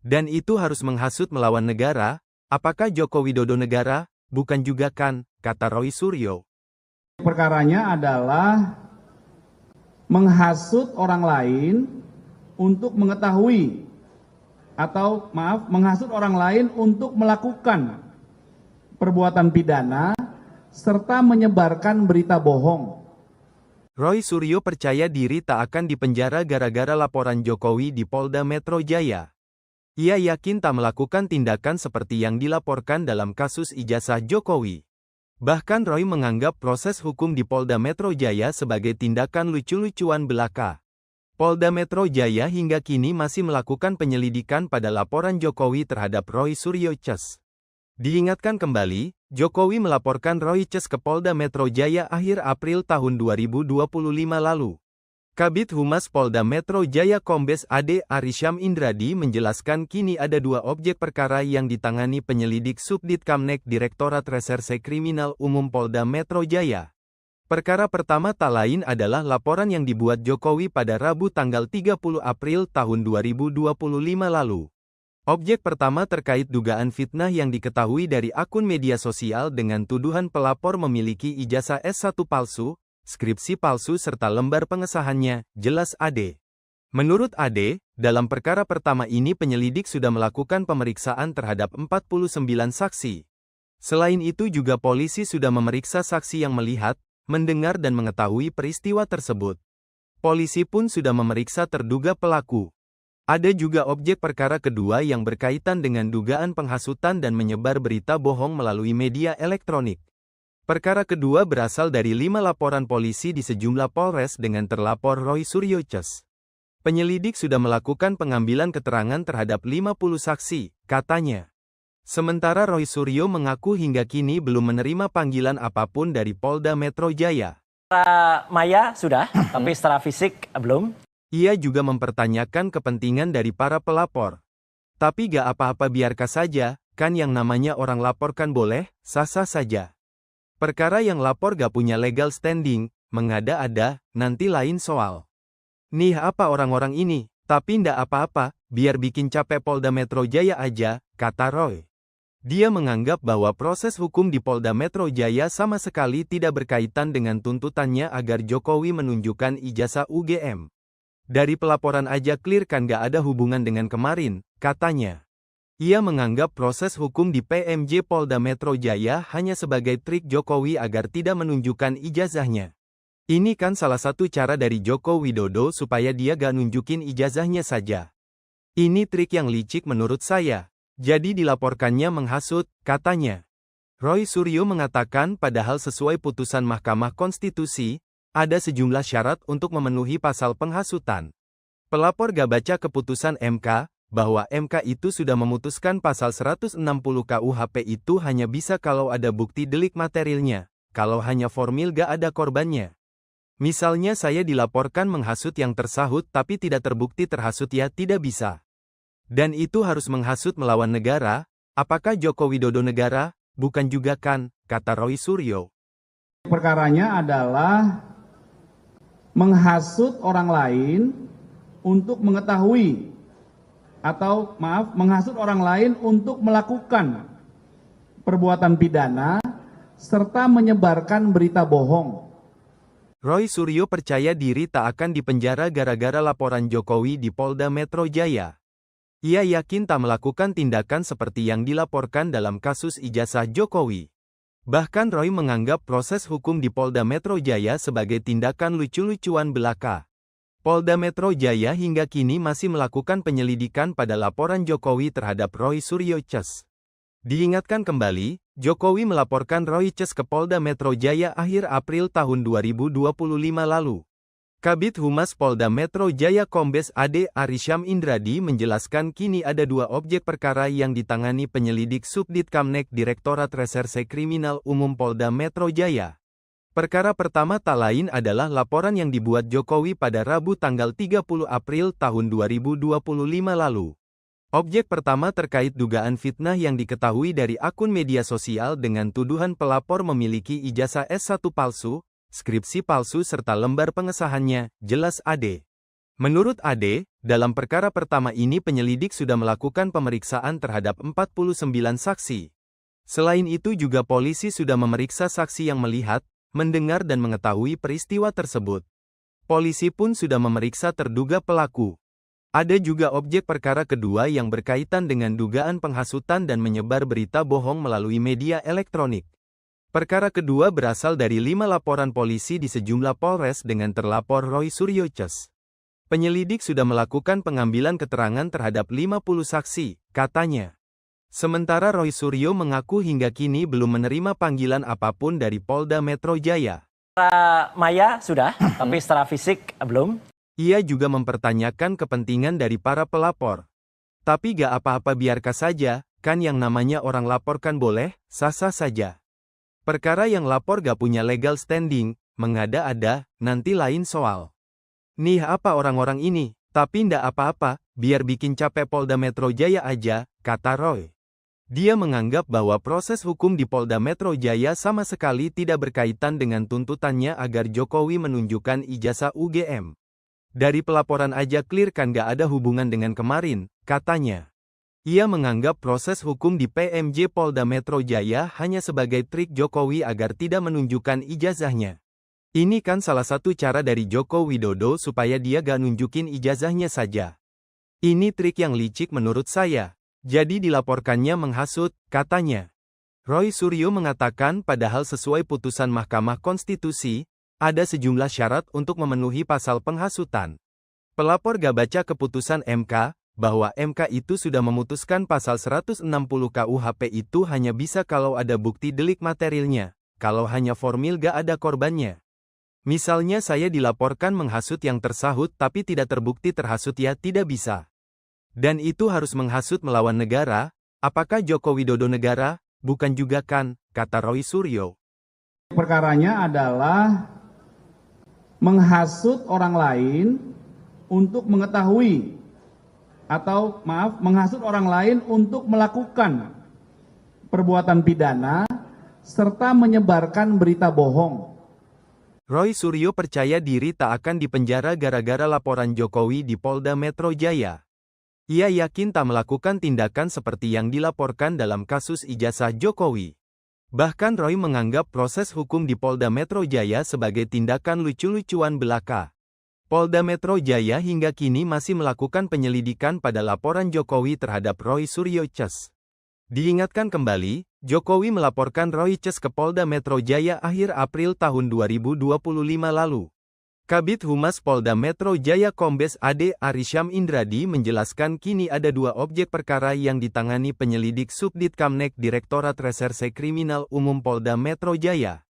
Dan itu harus menghasut melawan negara, apakah Joko Widodo negara? Bukan juga kan, kata Roy Suryo. Perkaranya adalah menghasut orang lain untuk mengetahui atau menghasut orang lain untuk melakukan perbuatan pidana serta menyebarkan berita bohong. Roy Suryo percaya diri tak akan dipenjara gara-gara laporan Jokowi di Polda Metro Jaya. Ia yakin tak melakukan tindakan seperti yang dilaporkan dalam kasus ijazah Jokowi. Bahkan Roy menganggap proses hukum di Polda Metro Jaya sebagai tindakan lucu-lucuan belaka. Polda Metro Jaya hingga kini masih melakukan penyelidikan pada laporan Jokowi terhadap Roy Suryo Ces. Diingatkan kembali, Jokowi melaporkan Roy Ces ke Polda Metro Jaya akhir April tahun 2025 lalu. Kabid Humas Polda Metro Jaya Kombes Ade Arisyam Indradi menjelaskan kini ada 2 objek perkara yang ditangani penyelidik Subdit Kamnek Direktorat Reserse Kriminal Umum Polda Metro Jaya. Perkara pertama tak lain adalah laporan yang dibuat Jokowi pada Rabu tanggal 30 April tahun 2025 lalu. Objek pertama terkait dugaan fitnah yang diketahui dari akun media sosial dengan tuduhan pelapor memiliki ijazah S1 palsu, skripsi palsu serta lembar pengesahannya, jelas Ade. Menurut Ade, dalam perkara pertama ini penyelidik sudah melakukan pemeriksaan terhadap 49 saksi. Selain itu juga polisi sudah memeriksa saksi yang melihat, mendengar dan mengetahui peristiwa tersebut. Polisi pun sudah memeriksa terduga pelaku. Ada juga objek perkara kedua yang berkaitan dengan dugaan penghasutan dan menyebar berita bohong melalui media elektronik. Perkara kedua berasal dari 5 laporan polisi di sejumlah polres dengan terlapor Roy Suryo Ces. Penyelidik sudah melakukan pengambilan keterangan terhadap 50 saksi, katanya. Sementara Roy Suryo mengaku hingga kini belum menerima panggilan apapun dari Polda Metro Jaya. Secara maya sudah, tapi secara fisik belum. Ia juga mempertanyakan kepentingan dari para pelapor. Tapi gak apa-apa, biarkan saja, kan yang namanya orang laporkan boleh, sah-sah saja. Perkara yang lapor gak punya legal standing, mengada-ada, nanti lain soal. Nih apa orang-orang ini, tapi ndak apa-apa, biar bikin capek Polda Metro Jaya aja, kata Roy. Dia menganggap bahwa proses hukum di Polda Metro Jaya sama sekali tidak berkaitan dengan tuntutannya agar Jokowi menunjukkan ijazah UGM. Dari pelaporan aja clear kan gak ada hubungan dengan kemarin, katanya. Ia menganggap proses hukum di PMJ Polda Metro Jaya hanya sebagai trik Jokowi agar tidak menunjukkan ijazahnya. Ini kan salah satu cara dari Joko Widodo supaya dia gak nunjukin ijazahnya saja. Ini trik yang licik menurut saya. Jadi dilaporkannya menghasut, katanya. Roy Suryo mengatakan padahal sesuai putusan Mahkamah Konstitusi, ada sejumlah syarat untuk memenuhi pasal penghasutan. Pelapor gak baca keputusan MK, bahwa MK itu sudah memutuskan pasal 160 KUHP itu hanya bisa kalau ada bukti delik materilnya, kalau hanya formil gak ada korbannya. Misalnya saya dilaporkan menghasut yang tersahut tapi tidak terbukti terhasut, ya tidak bisa. Dan itu harus menghasut melawan negara, apakah Joko Widodo negara? Bukan juga kan, kata Roy Suryo. Perkaranya adalah menghasut orang lain untuk mengetahui atau menghasut orang lain untuk melakukan perbuatan pidana serta menyebarkan berita bohong. Roy Suryo percaya diri tak akan dipenjara gara-gara laporan Jokowi di Polda Metro Jaya. Ia yakin tak melakukan tindakan seperti yang dilaporkan dalam kasus ijazah Jokowi. Bahkan Roy menganggap proses hukum di Polda Metro Jaya sebagai tindakan lucu-lucuan belaka. Polda Metro Jaya hingga kini masih melakukan penyelidikan pada laporan Jokowi terhadap Roy Suryo Ces. Diingatkan kembali, Jokowi melaporkan Roy Ces ke Polda Metro Jaya akhir April tahun 2025 lalu. Kabid Humas Polda Metro Jaya Kombes AD Arysyam Indradi menjelaskan kini ada 2 objek perkara yang ditangani penyelidik Subdit Kamnek Direktorat Reserse Kriminal Umum Polda Metro Jaya. Perkara pertama tak lain adalah laporan yang dibuat Jokowi pada Rabu tanggal 30 April tahun 2025 lalu. Objek pertama terkait dugaan fitnah yang diketahui dari akun media sosial dengan tuduhan pelapor memiliki ijazah S1 palsu, skripsi palsu serta lembar pengesahannya, jelas AD. Menurut AD, dalam perkara pertama ini penyelidik sudah melakukan pemeriksaan terhadap 49 saksi. Selain itu juga polisi sudah memeriksa saksi yang melihat, mendengar dan mengetahui peristiwa tersebut. Polisi pun sudah memeriksa terduga pelaku. Ada juga objek perkara kedua yang berkaitan dengan dugaan penghasutan dan menyebar berita bohong melalui media elektronik. Perkara kedua berasal dari 5 laporan polisi di sejumlah polres dengan terlapor Roy Suryo Ces. Penyelidik sudah melakukan pengambilan keterangan terhadap 50 saksi, katanya. Sementara Roy Suryo mengaku hingga kini belum menerima panggilan apapun dari Polda Metro Jaya. Secara maya sudah, tapi secara fisik belum. Ia juga mempertanyakan kepentingan dari para pelapor. Tapi gak apa-apa biarkan saja, kan yang namanya orang laporkan boleh, sah-sah saja. Perkara yang lapor gak punya legal standing, mengada-ada, nanti lain soal. Nih apa orang-orang ini, tapi ndak apa-apa, biar bikin capek Polda Metro Jaya aja, kata Roy. Dia menganggap bahwa proses hukum di Polda Metro Jaya sama sekali tidak berkaitan dengan tuntutannya agar Jokowi menunjukkan ijazah UGM. Dari pelaporan aja clear kan gak ada hubungan dengan kemarin, katanya. Ia menganggap proses hukum di PMJ Polda Metro Jaya hanya sebagai trik Jokowi agar tidak menunjukkan ijazahnya. Ini kan salah satu cara dari Joko Widodo supaya dia gak nunjukin ijazahnya saja. Ini trik yang licik menurut saya. Jadi dilaporkannya menghasut, katanya. Roy Suryo mengatakan padahal sesuai putusan Mahkamah Konstitusi, ada sejumlah syarat untuk memenuhi pasal penghasutan. Pelapor gak baca keputusan MK, bahwa MK itu sudah memutuskan pasal 160 KUHP itu hanya bisa kalau ada bukti delik materialnya, kalau hanya formil gak ada korbannya. Misalnya saya dilaporkan menghasut yang tersahut tapi tidak terbukti terhasut ya tidak bisa. Dan itu harus menghasut melawan negara, apakah Joko Widodo negara? Bukan juga kan, kata Roy Suryo. Perkaranya adalah menghasut orang lain untuk mengetahui atau menghasut orang lain untuk melakukan perbuatan pidana serta menyebarkan berita bohong. Roy Suryo percaya diri tak akan dipenjara gara-gara laporan Jokowi di Polda Metro Jaya. Ia yakin tak melakukan tindakan seperti yang dilaporkan dalam kasus ijazah Jokowi. Bahkan Roy menganggap proses hukum di Polda Metro Jaya sebagai tindakan lucu-lucuan belaka. Polda Metro Jaya hingga kini masih melakukan penyelidikan pada laporan Jokowi terhadap Roy Suryo Ces. Diingatkan kembali, Jokowi melaporkan Roy Ces ke Polda Metro Jaya akhir April tahun 2025 lalu. Kabid Humas Polda Metro Jaya Kombes AD Arysyam Indradi menjelaskan kini ada 2 objek perkara yang ditangani penyelidik Subdit Kamnek Direktorat Reserse Kriminal Umum Polda Metro Jaya.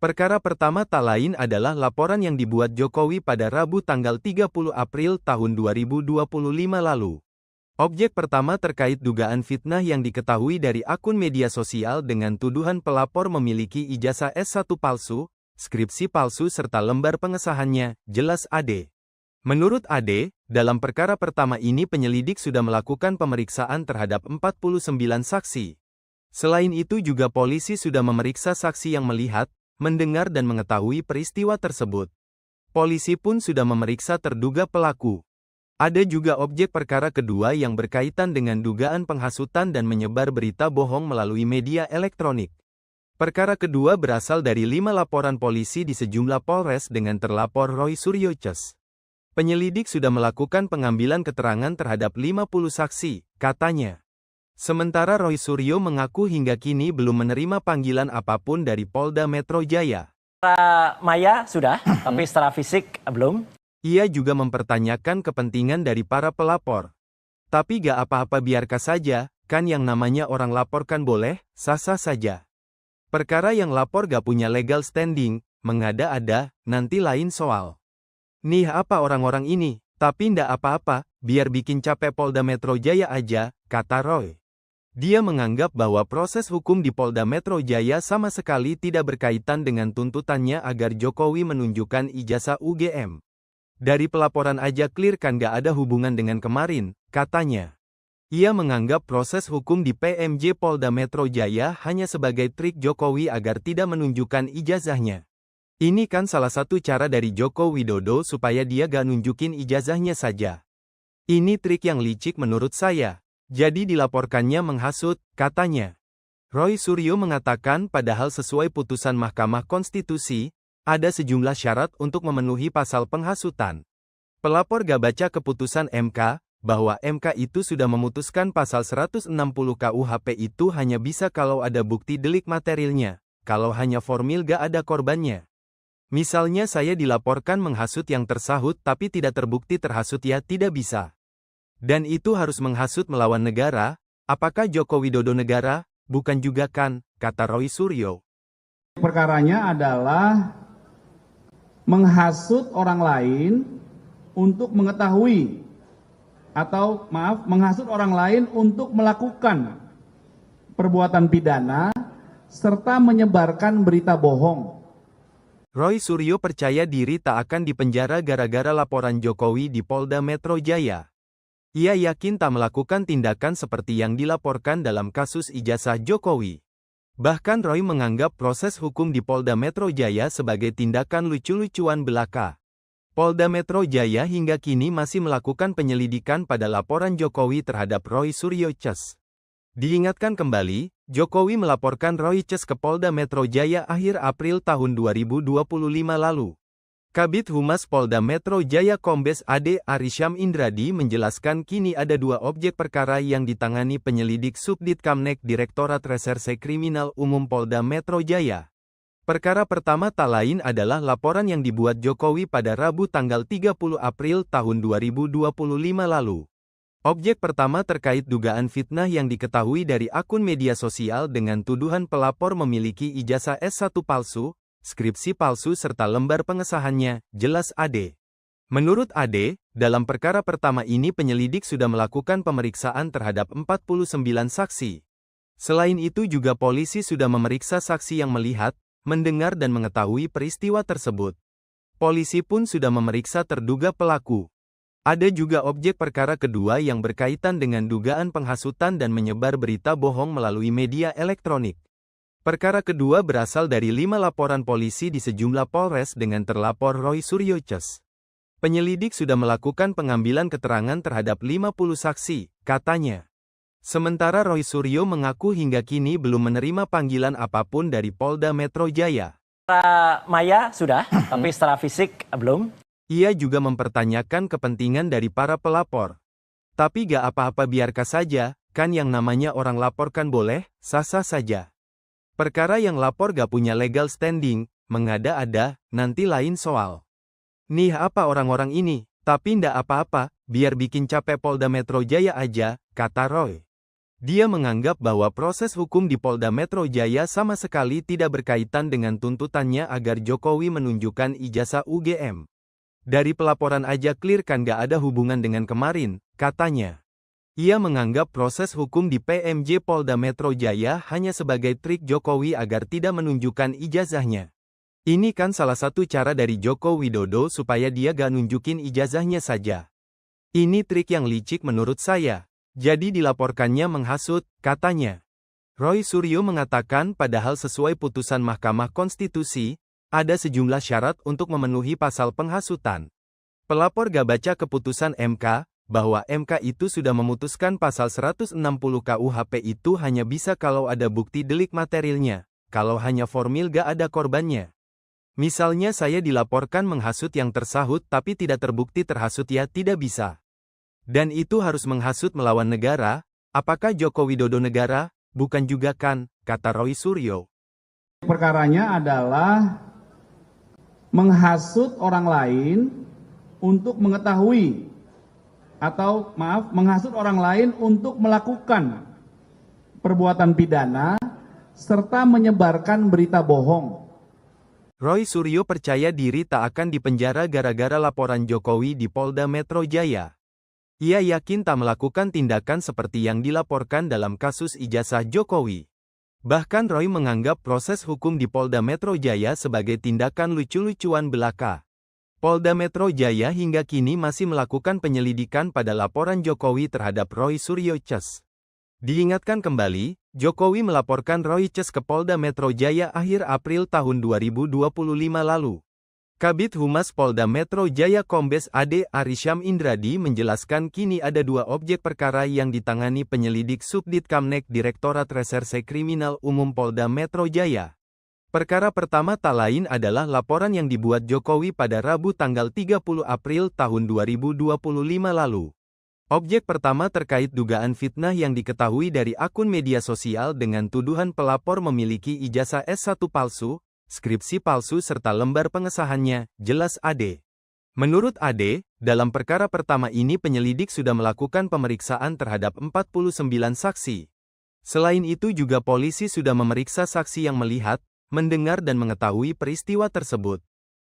Perkara pertama tak lain adalah laporan yang dibuat Jokowi pada Rabu tanggal 30 April tahun 2025 lalu. Objek pertama terkait dugaan fitnah yang diketahui dari akun media sosial dengan tuduhan pelapor memiliki ijazah S1 palsu, skripsi palsu serta lembar pengesahannya, jelas AD. Menurut AD, dalam perkara pertama ini penyelidik sudah melakukan pemeriksaan terhadap 49 saksi. Selain itu juga polisi sudah memeriksa saksi yang melihat, mendengar dan mengetahui peristiwa tersebut. Polisi pun sudah memeriksa terduga pelaku. Ada juga objek perkara kedua yang berkaitan dengan dugaan penghasutan dan menyebar berita bohong melalui media elektronik. Perkara kedua berasal dari 5 laporan polisi di sejumlah polres dengan terlapor Roy Suryo Ces. Penyelidik sudah melakukan pengambilan keterangan terhadap 50 saksi, katanya. Sementara Roy Suryo mengaku hingga kini belum menerima panggilan apapun dari Polda Metro Jaya. Secara maya sudah, tapi secara fisik belum. Ia juga mempertanyakan kepentingan dari para pelapor. Tapi gak apa-apa biarkan saja, kan yang namanya orang laporkan boleh, sah-sah saja. Perkara yang lapor gak punya legal standing, mengada-ada, nanti lain soal. Nih apa orang-orang ini, tapi ndak apa-apa, biar bikin capek Polda Metro Jaya aja, kata Roy. Dia menganggap bahwa proses hukum di Polda Metro Jaya sama sekali tidak berkaitan dengan tuntutannya agar Jokowi menunjukkan ijazah UGM. Dari pelaporan aja clear kan gak ada hubungan dengan kemarin, katanya. Ia menganggap proses hukum di PMJ Polda Metro Jaya hanya sebagai trik Jokowi agar tidak menunjukkan ijazahnya. Ini kan salah satu cara dari Joko Widodo supaya dia gak nunjukin ijazahnya saja. Ini trik yang licik menurut saya. Jadi dilaporkannya menghasut, katanya. Roy Suryo mengatakan padahal sesuai putusan Mahkamah Konstitusi, ada sejumlah syarat untuk memenuhi pasal penghasutan. Pelapor gak baca keputusan MK, bahwa MK itu sudah memutuskan pasal 160 KUHP itu hanya bisa kalau ada bukti delik materilnya, kalau hanya formil gak ada korbannya. Misalnya saya dilaporkan menghasut yang tersahut tapi tidak terbukti terhasut ya tidak bisa. Dan itu harus menghasut melawan negara, apakah Joko Widodo negara? Bukan juga kan, kata Roy Suryo. Perkaranya adalah menghasut orang lain untuk mengetahui atau menghasut orang lain untuk melakukan perbuatan pidana serta menyebarkan berita bohong. Roy Suryo percaya diri tak akan dipenjara gara-gara laporan Jokowi di Polda Metro Jaya. Ia yakin tak melakukan tindakan seperti yang dilaporkan dalam kasus ijazah Jokowi. Bahkan Roy menganggap proses hukum di Polda Metro Jaya sebagai tindakan lucu-lucuan belaka. Polda Metro Jaya hingga kini masih melakukan penyelidikan pada laporan Jokowi terhadap Roy Suryo Ces. Diingatkan kembali, Jokowi melaporkan Roy Ces ke Polda Metro Jaya akhir April tahun 2025 lalu. Kabid Humas Polda Metro Jaya Kombes AD Arysyam Indradi menjelaskan kini ada 2 objek perkara yang ditangani penyelidik Subdit Kamnek Direktorat Reserse Kriminal Umum Polda Metro Jaya. Perkara pertama tak lain adalah laporan yang dibuat Jokowi pada Rabu tanggal 30 April tahun 2025 lalu. Objek pertama terkait dugaan fitnah yang diketahui dari akun media sosial dengan tuduhan pelapor memiliki ijazah S1 palsu, skripsi palsu serta lembar pengesahannya, jelas AD. Menurut AD, dalam perkara pertama ini penyelidik sudah melakukan pemeriksaan terhadap 49 saksi. Selain itu juga polisi sudah memeriksa saksi yang melihat, mendengar dan mengetahui peristiwa tersebut. Polisi pun sudah memeriksa terduga pelaku. Ada juga objek perkara kedua yang berkaitan dengan dugaan penghasutan dan menyebar berita bohong melalui media elektronik. Perkara kedua berasal dari 5 laporan polisi di sejumlah polres dengan terlapor Roy Suryo Ces. Penyelidik sudah melakukan pengambilan keterangan terhadap 50 saksi, katanya. Sementara Roy Suryo mengaku hingga kini belum menerima panggilan apapun dari Polda Metro Jaya. Secara maya sudah, tapi secara fisik belum. Ia juga mempertanyakan kepentingan dari para pelapor. Tapi gak apa-apa biarkan saja, kan yang namanya orang laporkan boleh, sah-sah saja. Perkara yang lapor gak punya legal standing, mengada-ada, nanti lain soal. Nih apa orang-orang ini, tapi ndak apa-apa, biar bikin capek Polda Metro Jaya aja, kata Roy. Dia menganggap bahwa proses hukum di Polda Metro Jaya sama sekali tidak berkaitan dengan tuntutannya agar Jokowi menunjukkan ijazah UGM. Dari pelaporan aja clear kan gak ada hubungan dengan kemarin, katanya. Ia menganggap proses hukum di PMJ Polda Metro Jaya hanya sebagai trik Jokowi agar tidak menunjukkan ijazahnya. Ini kan salah satu cara dari Joko Widodo supaya dia gak nunjukin ijazahnya saja. Ini trik yang licik menurut saya. Jadi dilaporkannya menghasut, katanya. Roy Suryo mengatakan padahal sesuai putusan Mahkamah Konstitusi, ada sejumlah syarat untuk memenuhi pasal penghasutan. Pelapor gak baca keputusan MK, bahwa MK itu sudah memutuskan pasal 160 KUHP itu hanya bisa kalau ada bukti delik materialnya, kalau hanya formil gak ada korbannya. Misalnya saya dilaporkan menghasut yang tersahut tapi tidak terbukti terhasut ya tidak bisa. Dan itu harus menghasut melawan negara, apakah Joko Widodo negara? Bukan juga kan, kata Roy Suryo. Perkaranya adalah menghasut orang lain untuk mengetahui atau menghasut orang lain untuk melakukan perbuatan pidana serta menyebarkan berita bohong. Roy Suryo percaya diri tak akan dipenjara gara-gara laporan Jokowi di Polda Metro Jaya. Ia yakin tak melakukan tindakan seperti yang dilaporkan dalam kasus ijazah Jokowi. Bahkan Roy menganggap proses hukum di Polda Metro Jaya sebagai tindakan lucu-lucuan belaka. Polda Metro Jaya hingga kini masih melakukan penyelidikan pada laporan Jokowi terhadap Roy Suryo Ces. Diingatkan kembali, Jokowi melaporkan Roy Ces ke Polda Metro Jaya akhir April tahun 2025 lalu. Kabid Humas Polda Metro Jaya Kombes AD Arysyam Indradi menjelaskan kini ada 2 objek perkara yang ditangani penyelidik Subdit Kamnek Direktorat Reserse Kriminal Umum Polda Metro Jaya. Perkara pertama tak lain adalah laporan yang dibuat Jokowi pada Rabu tanggal 30 April tahun 2025 lalu. Objek pertama terkait dugaan fitnah yang diketahui dari akun media sosial dengan tuduhan pelapor memiliki ijazah S1 palsu, skripsi palsu serta lembar pengesahannya, jelas AD. Menurut AD, dalam perkara pertama ini penyelidik sudah melakukan pemeriksaan terhadap 49 saksi. Selain itu juga polisi sudah memeriksa saksi yang melihat, mendengar dan mengetahui peristiwa tersebut.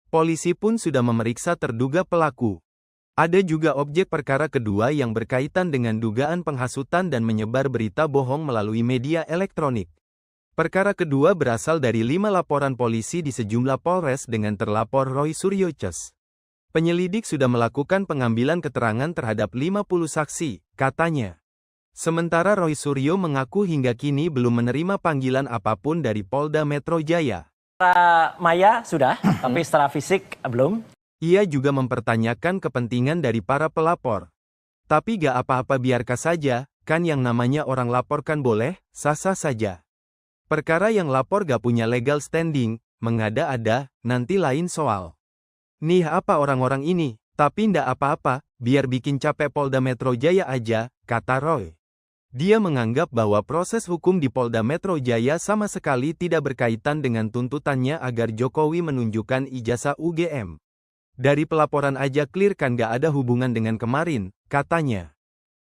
Polisi pun sudah memeriksa terduga pelaku. Ada juga objek perkara kedua yang berkaitan dengan dugaan penghasutan dan menyebar berita bohong melalui media elektronik. Perkara kedua berasal dari 5 laporan polisi di sejumlah polres dengan terlapor Roy Suryo Ces. Penyelidik sudah melakukan pengambilan keterangan terhadap 50 saksi, katanya. Sementara Roy Suryo mengaku hingga kini belum menerima panggilan apapun dari Polda Metro Jaya. Secara maya sudah, tapi secara fisik belum. Ia juga mempertanyakan kepentingan dari para pelapor. Tapi gak apa-apa biarkan saja, kan yang namanya orang laporkan boleh, sah-sah saja. Perkara yang lapor gak punya legal standing, mengada-ada, nanti lain soal. Nih apa orang-orang ini, tapi ndak apa-apa, biar bikin capek Polda Metro Jaya aja, kata Roy. Dia menganggap bahwa proses hukum di Polda Metro Jaya sama sekali tidak berkaitan dengan tuntutannya agar Jokowi menunjukkan ijazah UGM. Dari pelaporan aja clear kan gak ada hubungan dengan kemarin, katanya.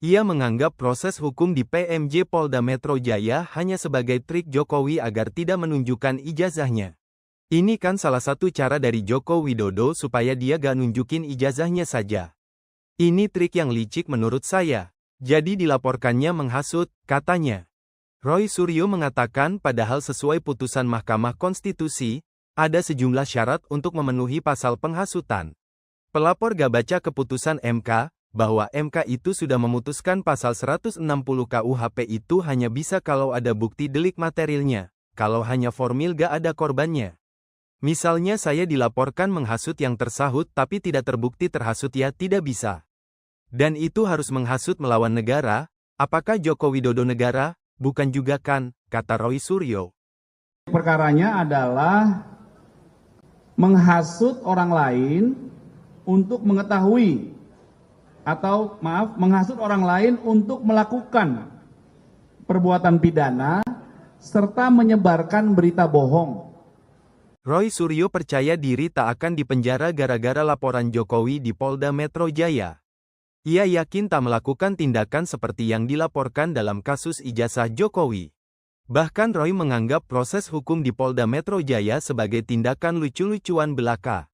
Ia menganggap proses hukum di PMJ Polda Metro Jaya hanya sebagai trik Jokowi agar tidak menunjukkan ijazahnya. Ini kan salah satu cara dari Joko Widodo supaya dia gak nunjukin ijazahnya saja. Ini trik yang licik menurut saya. Jadi dilaporkannya menghasut, katanya. Roy Suryo mengatakan padahal sesuai putusan Mahkamah Konstitusi, ada sejumlah syarat untuk memenuhi pasal penghasutan. Pelapor gak baca keputusan MK, bahwa MK itu sudah memutuskan pasal 160 KUHP itu hanya bisa kalau ada bukti delik materialnya, kalau hanya formil gak ada korbannya. Misalnya saya dilaporkan menghasut yang tersahut tapi tidak terbukti terhasut ya tidak bisa. Dan itu harus menghasut melawan negara, apakah Joko Widodo negara? Bukan juga kan, kata Roy Suryo. Perkaranya adalah menghasut orang lain untuk mengetahui atau menghasut orang lain untuk melakukan perbuatan pidana serta menyebarkan berita bohong. Roy Suryo percaya diri tak akan dipenjara gara-gara laporan Jokowi di Polda Metro Jaya. Ia yakin tak melakukan tindakan seperti yang dilaporkan dalam kasus ijazah Jokowi. Bahkan Roy menganggap proses hukum di Polda Metro Jaya sebagai tindakan lucu-lucuan belaka.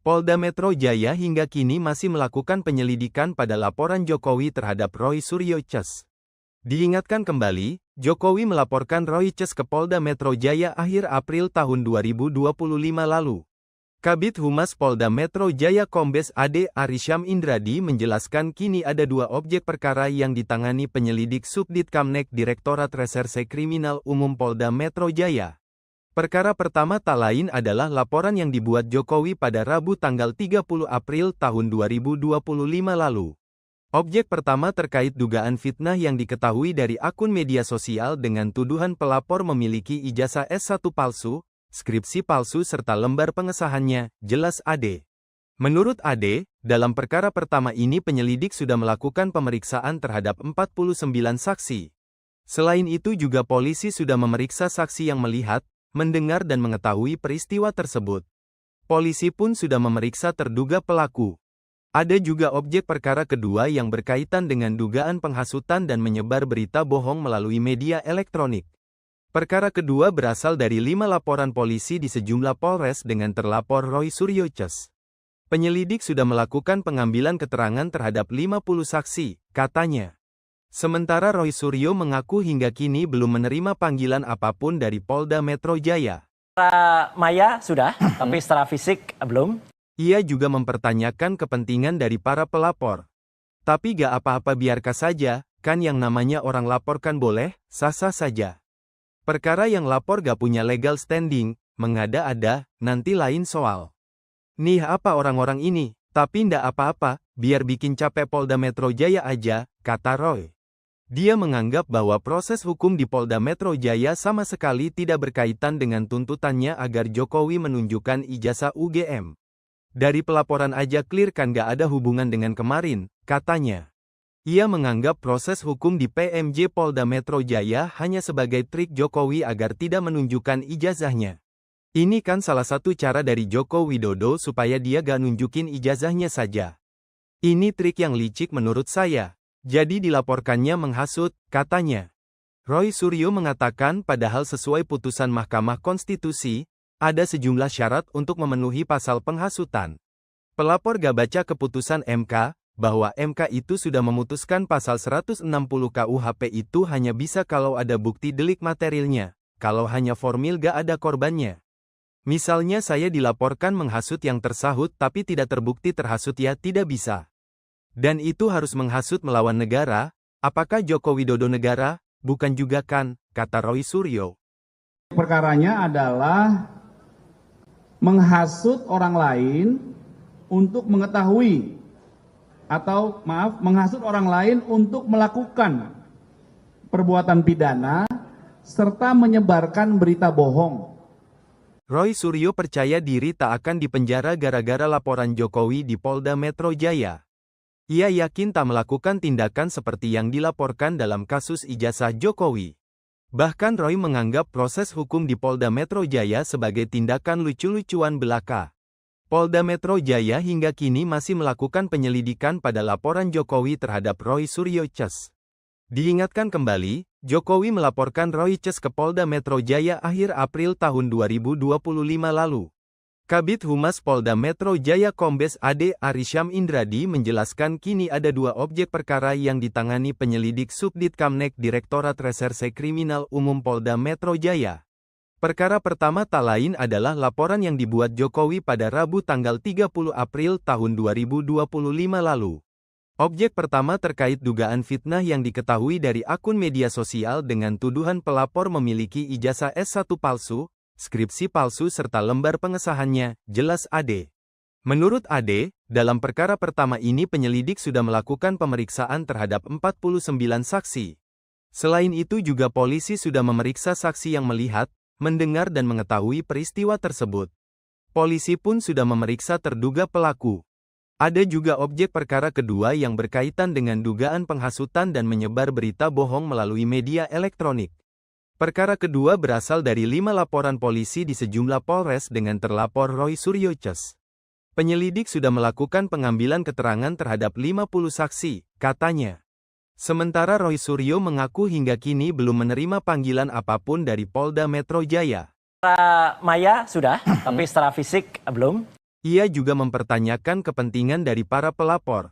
Polda Metro Jaya hingga kini masih melakukan penyelidikan pada laporan Jokowi terhadap Roy Suryo Ces. Diingatkan kembali, Jokowi melaporkan Roy Ces ke Polda Metro Jaya akhir April tahun 2025 lalu. Kabid Humas Polda Metro Jaya Kombes AD Arysyam Indradi menjelaskan kini ada 2 objek perkara yang ditangani penyelidik Subdit Kamnek Direktorat Reserse Kriminal Umum Polda Metro Jaya. Perkara pertama tak lain adalah laporan yang dibuat Jokowi pada Rabu tanggal 30 April tahun 2025 lalu. Objek pertama terkait dugaan fitnah yang diketahui dari akun media sosial dengan tuduhan pelapor memiliki ijazah S1 palsu, skripsi palsu serta lembar pengesahannya, jelas Ade. Menurut Ade, dalam perkara pertama ini penyelidik sudah melakukan pemeriksaan terhadap 49 saksi. Selain itu juga polisi sudah memeriksa saksi yang melihat, mendengar dan mengetahui peristiwa tersebut. Polisi pun sudah memeriksa terduga pelaku. Ada juga objek perkara kedua yang berkaitan dengan dugaan penghasutan dan menyebar berita bohong melalui media elektronik. Perkara kedua berasal dari 5 laporan polisi di sejumlah polres dengan terlapor Roy Suryo Ces. Penyelidik sudah melakukan pengambilan keterangan terhadap 50 saksi, katanya. Sementara Roy Suryo mengaku hingga kini belum menerima panggilan apapun dari Polda Metro Jaya. Secara maya sudah, tapi secara fisik belum. Ia juga mempertanyakan kepentingan dari para pelapor. Tapi gak apa-apa biarkan saja, kan yang namanya orang laporkan boleh, sah-sah saja. Perkara yang lapor gak punya legal standing, mengada-ada, nanti lain soal. Nih apa orang-orang ini, tapi ndak apa-apa, biar bikin capek Polda Metro Jaya aja, kata Roy. Dia menganggap bahwa proses hukum di Polda Metro Jaya sama sekali tidak berkaitan dengan tuntutannya agar Jokowi menunjukkan ijazah UGM. Dari pelaporan aja clear kan gak ada hubungan dengan kemarin, katanya. Ia menganggap proses hukum di PMJ Polda Metro Jaya hanya sebagai trik Jokowi agar tidak menunjukkan ijazahnya. Ini kan salah satu cara dari Joko Widodo supaya dia gak nunjukin ijazahnya saja. Ini trik yang licik menurut saya. Jadi dilaporkannya menghasut, katanya. Roy Suryo mengatakan padahal sesuai putusan Mahkamah Konstitusi, ada sejumlah syarat untuk memenuhi pasal penghasutan. Pelapor gak baca keputusan MK, bahwa MK itu sudah memutuskan pasal 160 KUHP itu hanya bisa kalau ada bukti delik materialnya, kalau hanya formil gak ada korbannya. Misalnya saya dilaporkan menghasut yang tersahut tapi tidak terbukti terhasut ya tidak bisa. Dan itu harus menghasut melawan negara, apakah Joko Widodo negara? Bukan juga kan, kata Roy Suryo. Perkaranya adalah menghasut orang lain untuk mengetahui atau menghasut orang lain untuk melakukan perbuatan pidana serta menyebarkan berita bohong. Roy Suryo percaya diri tak akan dipenjara gara-gara laporan Jokowi di Polda Metro Jaya. Ia yakin tak melakukan tindakan seperti yang dilaporkan dalam kasus ijazah Jokowi. Bahkan Roy menganggap proses hukum di Polda Metro Jaya sebagai tindakan lucu-lucuan belaka. Polda Metro Jaya hingga kini masih melakukan penyelidikan pada laporan Jokowi terhadap Roy Suryo Ces. Diingatkan kembali, Jokowi melaporkan Roy Ces ke Polda Metro Jaya akhir April tahun 2025 lalu. Kabid Humas Polda Metro Jaya Kombes Ade Arysyam Indradi menjelaskan kini ada 2 objek perkara yang ditangani penyelidik Subdit Kamnek Direktorat Reserse Kriminal Umum Polda Metro Jaya. Perkara pertama tak lain adalah laporan yang dibuat Jokowi pada Rabu tanggal 30 April tahun 2025 lalu. Objek pertama terkait dugaan fitnah yang diketahui dari akun media sosial dengan tuduhan pelapor memiliki ijazah S1 palsu, skripsi palsu serta lembar pengesahannya, jelas Ade. Menurut Ade, dalam perkara pertama ini penyelidik sudah melakukan pemeriksaan terhadap 49 saksi. Selain itu juga polisi sudah memeriksa saksi yang melihat, mendengar dan mengetahui peristiwa tersebut. Polisi pun sudah memeriksa terduga pelaku. Ada juga objek perkara kedua yang berkaitan dengan dugaan penghasutan dan menyebar berita bohong melalui media elektronik. Perkara kedua berasal dari 5 laporan polisi di sejumlah polres dengan terlapor Roy Suryo Ces. Penyelidik sudah melakukan pengambilan keterangan terhadap 50 saksi, katanya. Sementara Roy Suryo mengaku hingga kini belum menerima panggilan apapun dari Polda Metro Jaya. Secara maya sudah, tapi secara fisik belum. Ia juga mempertanyakan kepentingan dari para pelapor.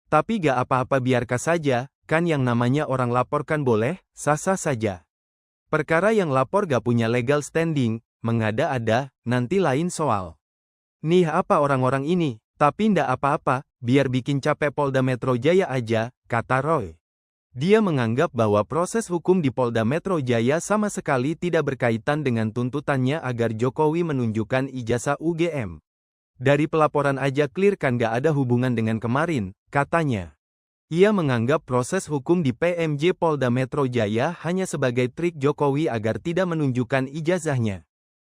Tapi gak apa-apa biarkan saja, kan yang namanya orang laporkan boleh, sah-sah saja. Perkara yang lapor gak punya legal standing, mengada-ada, nanti lain soal. Nih apa orang-orang ini, tapi ndak apa-apa, biar bikin capek Polda Metro Jaya aja, kata Roy. Dia menganggap bahwa proses hukum di Polda Metro Jaya sama sekali tidak berkaitan dengan tuntutannya agar Jokowi menunjukkan ijazah UGM. Dari pelaporan aja clear kan gak ada hubungan dengan kemarin, katanya. Ia menganggap proses hukum di PMJ Polda Metro Jaya hanya sebagai trik Jokowi agar tidak menunjukkan ijazahnya.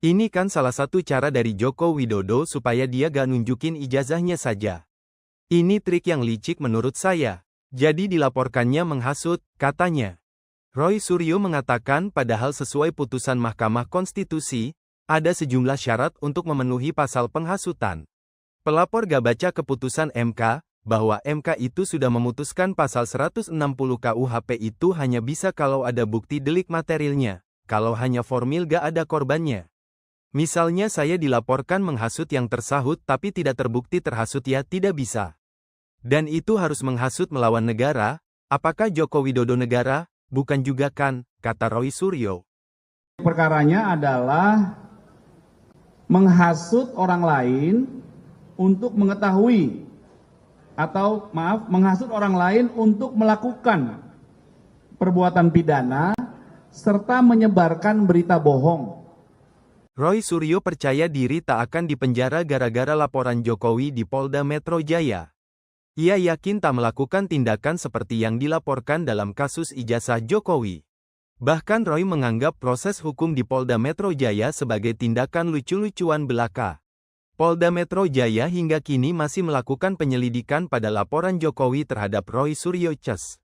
Ini kan salah satu cara dari Joko Widodo supaya dia gak nunjukin ijazahnya saja. Ini trik yang licik menurut saya. Jadi dilaporkannya menghasut, katanya. Roy Suryo mengatakan padahal sesuai putusan Mahkamah Konstitusi, ada sejumlah syarat untuk memenuhi pasal penghasutan. Pelapor gak baca keputusan MK, bahwa MK itu sudah memutuskan pasal 160 KUHP itu hanya bisa kalau ada bukti delik materilnya, kalau hanya formil gak ada korbannya. Misalnya saya dilaporkan menghasut yang tersahut tapi tidak terbukti terhasut ya tidak bisa. Dan itu harus menghasut melawan negara, apakah Joko Widodo negara? Bukan juga kan, kata Roy Suryo. Perkaranya adalah menghasut orang lain untuk mengetahui, atau menghasut orang lain untuk melakukan perbuatan pidana, serta menyebarkan berita bohong. Roy Suryo percaya diri tak akan dipenjara gara-gara laporan Jokowi di Polda Metro Jaya. Ia yakin tak melakukan tindakan seperti yang dilaporkan dalam kasus ijazah Jokowi. Bahkan Roy menganggap proses hukum di Polda Metro Jaya sebagai tindakan lucu-lucuan belaka. Polda Metro Jaya hingga kini masih melakukan penyelidikan pada laporan Jokowi terhadap Roy Suryo Ces.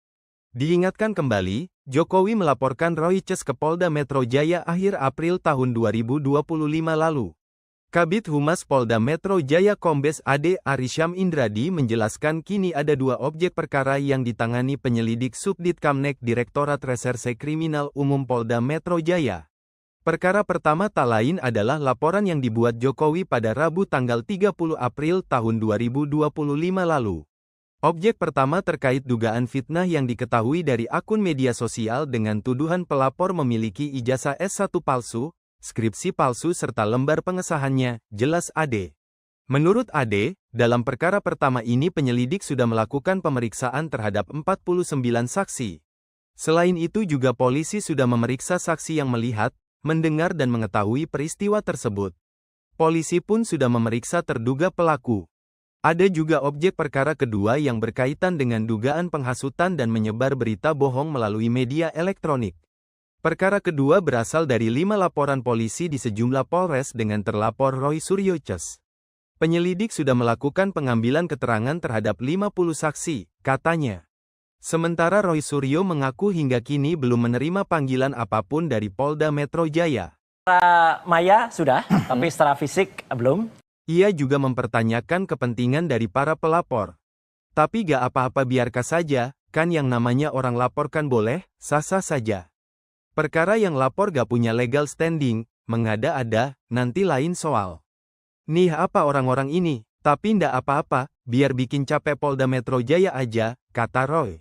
Diingatkan kembali, Jokowi melaporkan Roy Ces ke Polda Metro Jaya akhir April tahun 2025 lalu. Kabid Humas Polda Metro Jaya Kombes Ade Arisyam Indradi menjelaskan kini ada 2 objek perkara yang ditangani penyelidik Subdit Kamnek Direktorat Reserse Kriminal Umum Polda Metro Jaya. Perkara pertama tak lain adalah laporan yang dibuat Jokowi pada Rabu tanggal 30 April tahun 2025 lalu. Objek pertama terkait dugaan fitnah yang diketahui dari akun media sosial dengan tuduhan pelapor memiliki ijazah S1 palsu, skripsi palsu serta lembar pengesahannya, jelas Ade. Menurut Ade, dalam perkara pertama ini penyelidik sudah melakukan pemeriksaan terhadap 49 saksi. Selain itu juga polisi sudah memeriksa saksi yang melihat, mendengar dan mengetahui peristiwa tersebut. Polisi pun sudah memeriksa terduga pelaku. Ada juga objek perkara kedua yang berkaitan dengan dugaan penghasutan dan menyebar berita bohong melalui media elektronik. Perkara kedua berasal dari 5 laporan polisi di sejumlah polres dengan terlapor Roy Suryo Ces. Penyelidik sudah melakukan pengambilan keterangan terhadap 50 saksi, katanya. Sementara Roy Suryo mengaku hingga kini belum menerima panggilan apapun dari Polda Metro Jaya. Maya sudah, tapi secara fisik belum. Ia juga mempertanyakan kepentingan dari para pelapor. Tapi gak apa-apa biarkan saja, kan yang namanya orang lapor kan boleh, sah-sah saja. Perkara yang lapor gak punya legal standing, mengada-ada, nanti lain soal. Nih apa orang-orang ini, tapi ndak apa-apa, biar bikin capek Polda Metro Jaya aja, kata Roy.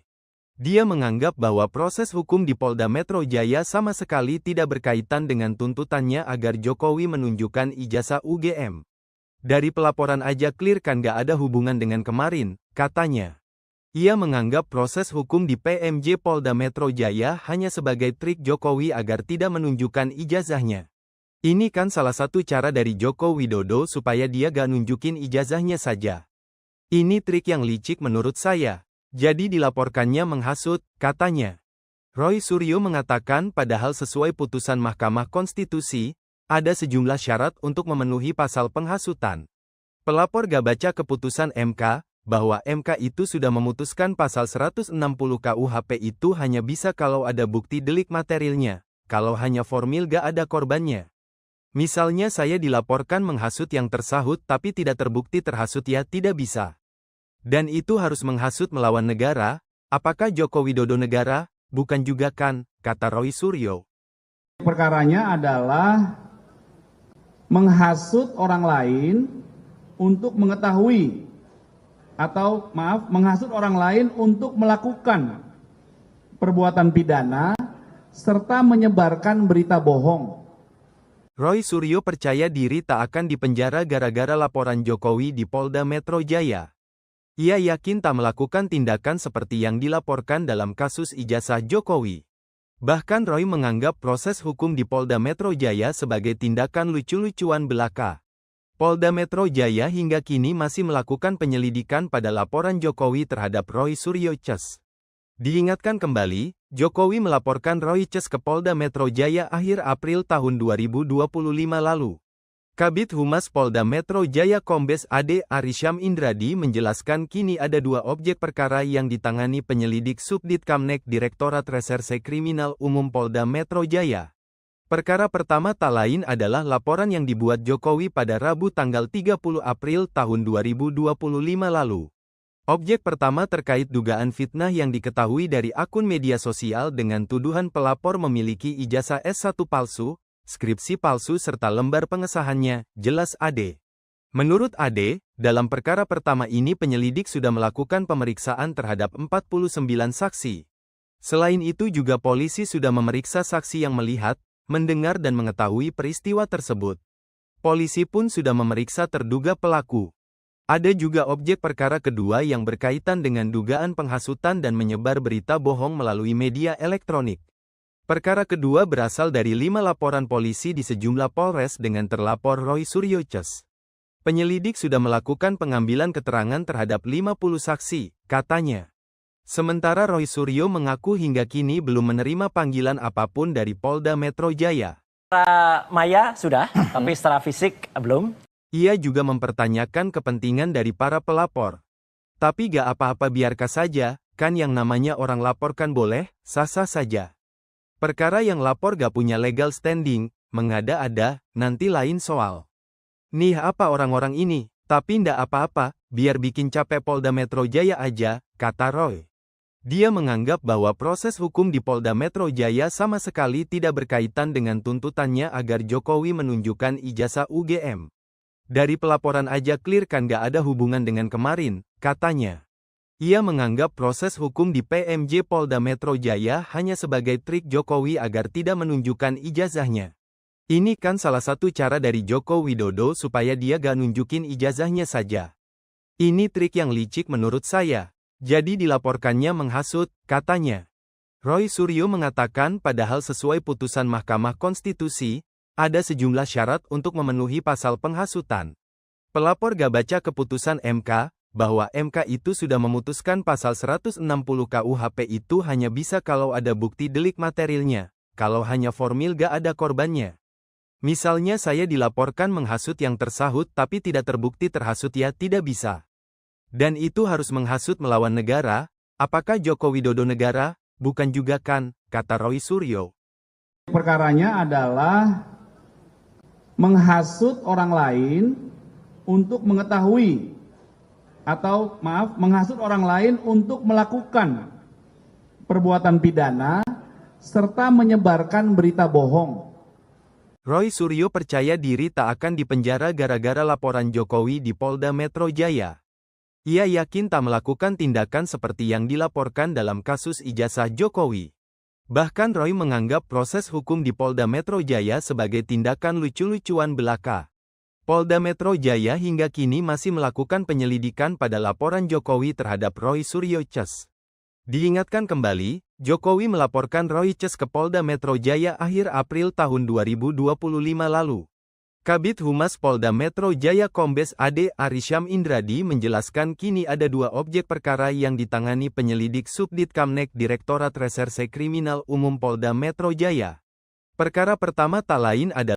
Dia menganggap bahwa proses hukum di Polda Metro Jaya sama sekali tidak berkaitan dengan tuntutannya agar Jokowi menunjukkan ijazah UGM. Dari pelaporan aja clear kan gak ada hubungan dengan kemarin, katanya. Ia menganggap proses hukum di PMJ Polda Metro Jaya hanya sebagai trik Jokowi agar tidak menunjukkan ijazahnya. Ini kan salah satu cara dari Joko Widodo supaya dia gak nunjukin ijazahnya saja. Ini trik yang licik menurut saya. Jadi dilaporkannya menghasut, katanya. Roy Suryo mengatakan padahal sesuai putusan Mahkamah Konstitusi, ada sejumlah syarat untuk memenuhi pasal penghasutan. Pelapor gak baca keputusan MK, bahwa MK itu sudah memutuskan pasal 160 KUHP itu hanya bisa kalau ada bukti delik materilnya, kalau hanya formil gak ada korbannya. Misalnya saya dilaporkan menghasut yang tersahut tapi tidak terbukti terhasut ya tidak bisa. Dan itu harus menghasut melawan negara, apakah Joko Widodo negara? Bukan juga kan, kata Roy Suryo. Perkaranya adalah menghasut orang lain untuk mengetahui, atau menghasut orang lain untuk melakukan perbuatan pidana, serta menyebarkan berita bohong. Roy Suryo percaya diri tak akan dipenjara gara-gara laporan Jokowi di Polda Metro Jaya. Ia yakin tak melakukan tindakan seperti yang dilaporkan dalam kasus ijazah Jokowi. Bahkan Roy menganggap proses hukum di Polda Metro Jaya sebagai tindakan lucu-lucuan belaka. Polda Metro Jaya hingga kini masih melakukan penyelidikan pada laporan Jokowi terhadap Roy Suryo Ces. Diingatkan kembali, Jokowi melaporkan Roy Ces ke Polda Metro Jaya akhir April tahun 2025 lalu. Kabid Humas Polda Metro Jaya Kombes AD Arysyam Indradi menjelaskan kini ada 2 objek perkara yang ditangani penyelidik Subditkamnek Direktorat Reserse Kriminal Umum Polda Metro Jaya. Perkara pertama tak lain adalah laporan yang dibuat Jokowi pada Rabu tanggal 30 April tahun 2025 lalu. Objek pertama terkait dugaan fitnah yang diketahui dari akun media sosial dengan tuduhan pelapor memiliki ijazah S1 palsu, skripsi palsu serta lembar pengesahannya, jelas AD. Menurut AD, dalam perkara pertama ini penyelidik sudah melakukan pemeriksaan terhadap 49 saksi. Selain itu juga polisi sudah memeriksa saksi yang melihat, mendengar dan mengetahui peristiwa tersebut. Polisi pun sudah memeriksa terduga pelaku. Ada juga objek perkara kedua yang berkaitan dengan dugaan penghasutan dan menyebar berita bohong melalui media elektronik. Perkara kedua berasal dari 5 laporan polisi di sejumlah polres dengan terlapor Roy Suryo Ces. Penyelidik sudah melakukan pengambilan keterangan terhadap 50 saksi, katanya. Sementara Roy Suryo mengaku hingga kini belum menerima panggilan apapun dari Polda Metro Jaya. Secara maya sudah, tapi secara fisik belum. Ia juga mempertanyakan kepentingan dari para pelapor. Tapi gak apa-apa biarkan saja, kan yang namanya orang laporkan boleh, sah-sah saja. Perkara yang lapor gak punya legal standing, mengada-ada, nanti lain soal. Nih apa orang-orang ini, tapi ndak apa-apa, biar bikin capek Polda Metro Jaya aja, kata Roy. Dia menganggap bahwa proses hukum di Polda Metro Jaya sama sekali tidak berkaitan dengan tuntutannya agar Jokowi menunjukkan ijazah UGM. Dari pelaporan aja clear kan gak ada hubungan dengan kemarin, katanya. Ia menganggap proses hukum di PMJ Polda Metro Jaya hanya sebagai trik Jokowi agar tidak menunjukkan ijazahnya. Ini kan salah satu cara dari Joko Widodo supaya dia gak nunjukin ijazahnya saja. Ini trik yang licik menurut saya. Jadi dilaporkannya menghasut, katanya. Roy Suryo mengatakan padahal sesuai putusan Mahkamah Konstitusi, ada sejumlah syarat untuk memenuhi pasal penghasutan. Pelapor gak baca keputusan MK, bahwa MK itu sudah memutuskan pasal 160 KUHP itu hanya bisa kalau ada bukti delik materilnya, kalau hanya formil gak ada korbannya. Misalnya saya dilaporkan menghasut yang tersahut tapi tidak terbukti terhasut ya tidak bisa. Dan itu harus menghasut melawan negara, apakah Joko Widodo negara? Bukan juga kan, kata Roy Suryo. Perkaranya adalah menghasut orang lain untuk mengetahui atau menghasut orang lain untuk melakukan perbuatan pidana serta menyebarkan berita bohong. Roy Suryo percaya diri tak akan dipenjara gara-gara laporan Jokowi di Polda Metro Jaya. Ia yakin tak melakukan tindakan seperti yang dilaporkan dalam kasus ijazah Jokowi. Bahkan Roy menganggap proses hukum di Polda Metro Jaya sebagai tindakan lucu-lucuan belaka. Polda Metro Jaya hingga kini masih melakukan penyelidikan pada laporan Jokowi terhadap Roy Suryo Ces. Diingatkan kembali, Jokowi melaporkan Roy Ces ke Polda Metro Jaya akhir April tahun 2025 lalu. Kabid Humas Polda Metro Jaya Kombes AD Arysyam Indradi menjelaskan kini ada 2 objek perkara yang ditangani penyelidik Subditkamnek Direktorat Reserse Kriminal Umum Polda Metro Jaya. Perkara pertama tak lain adalah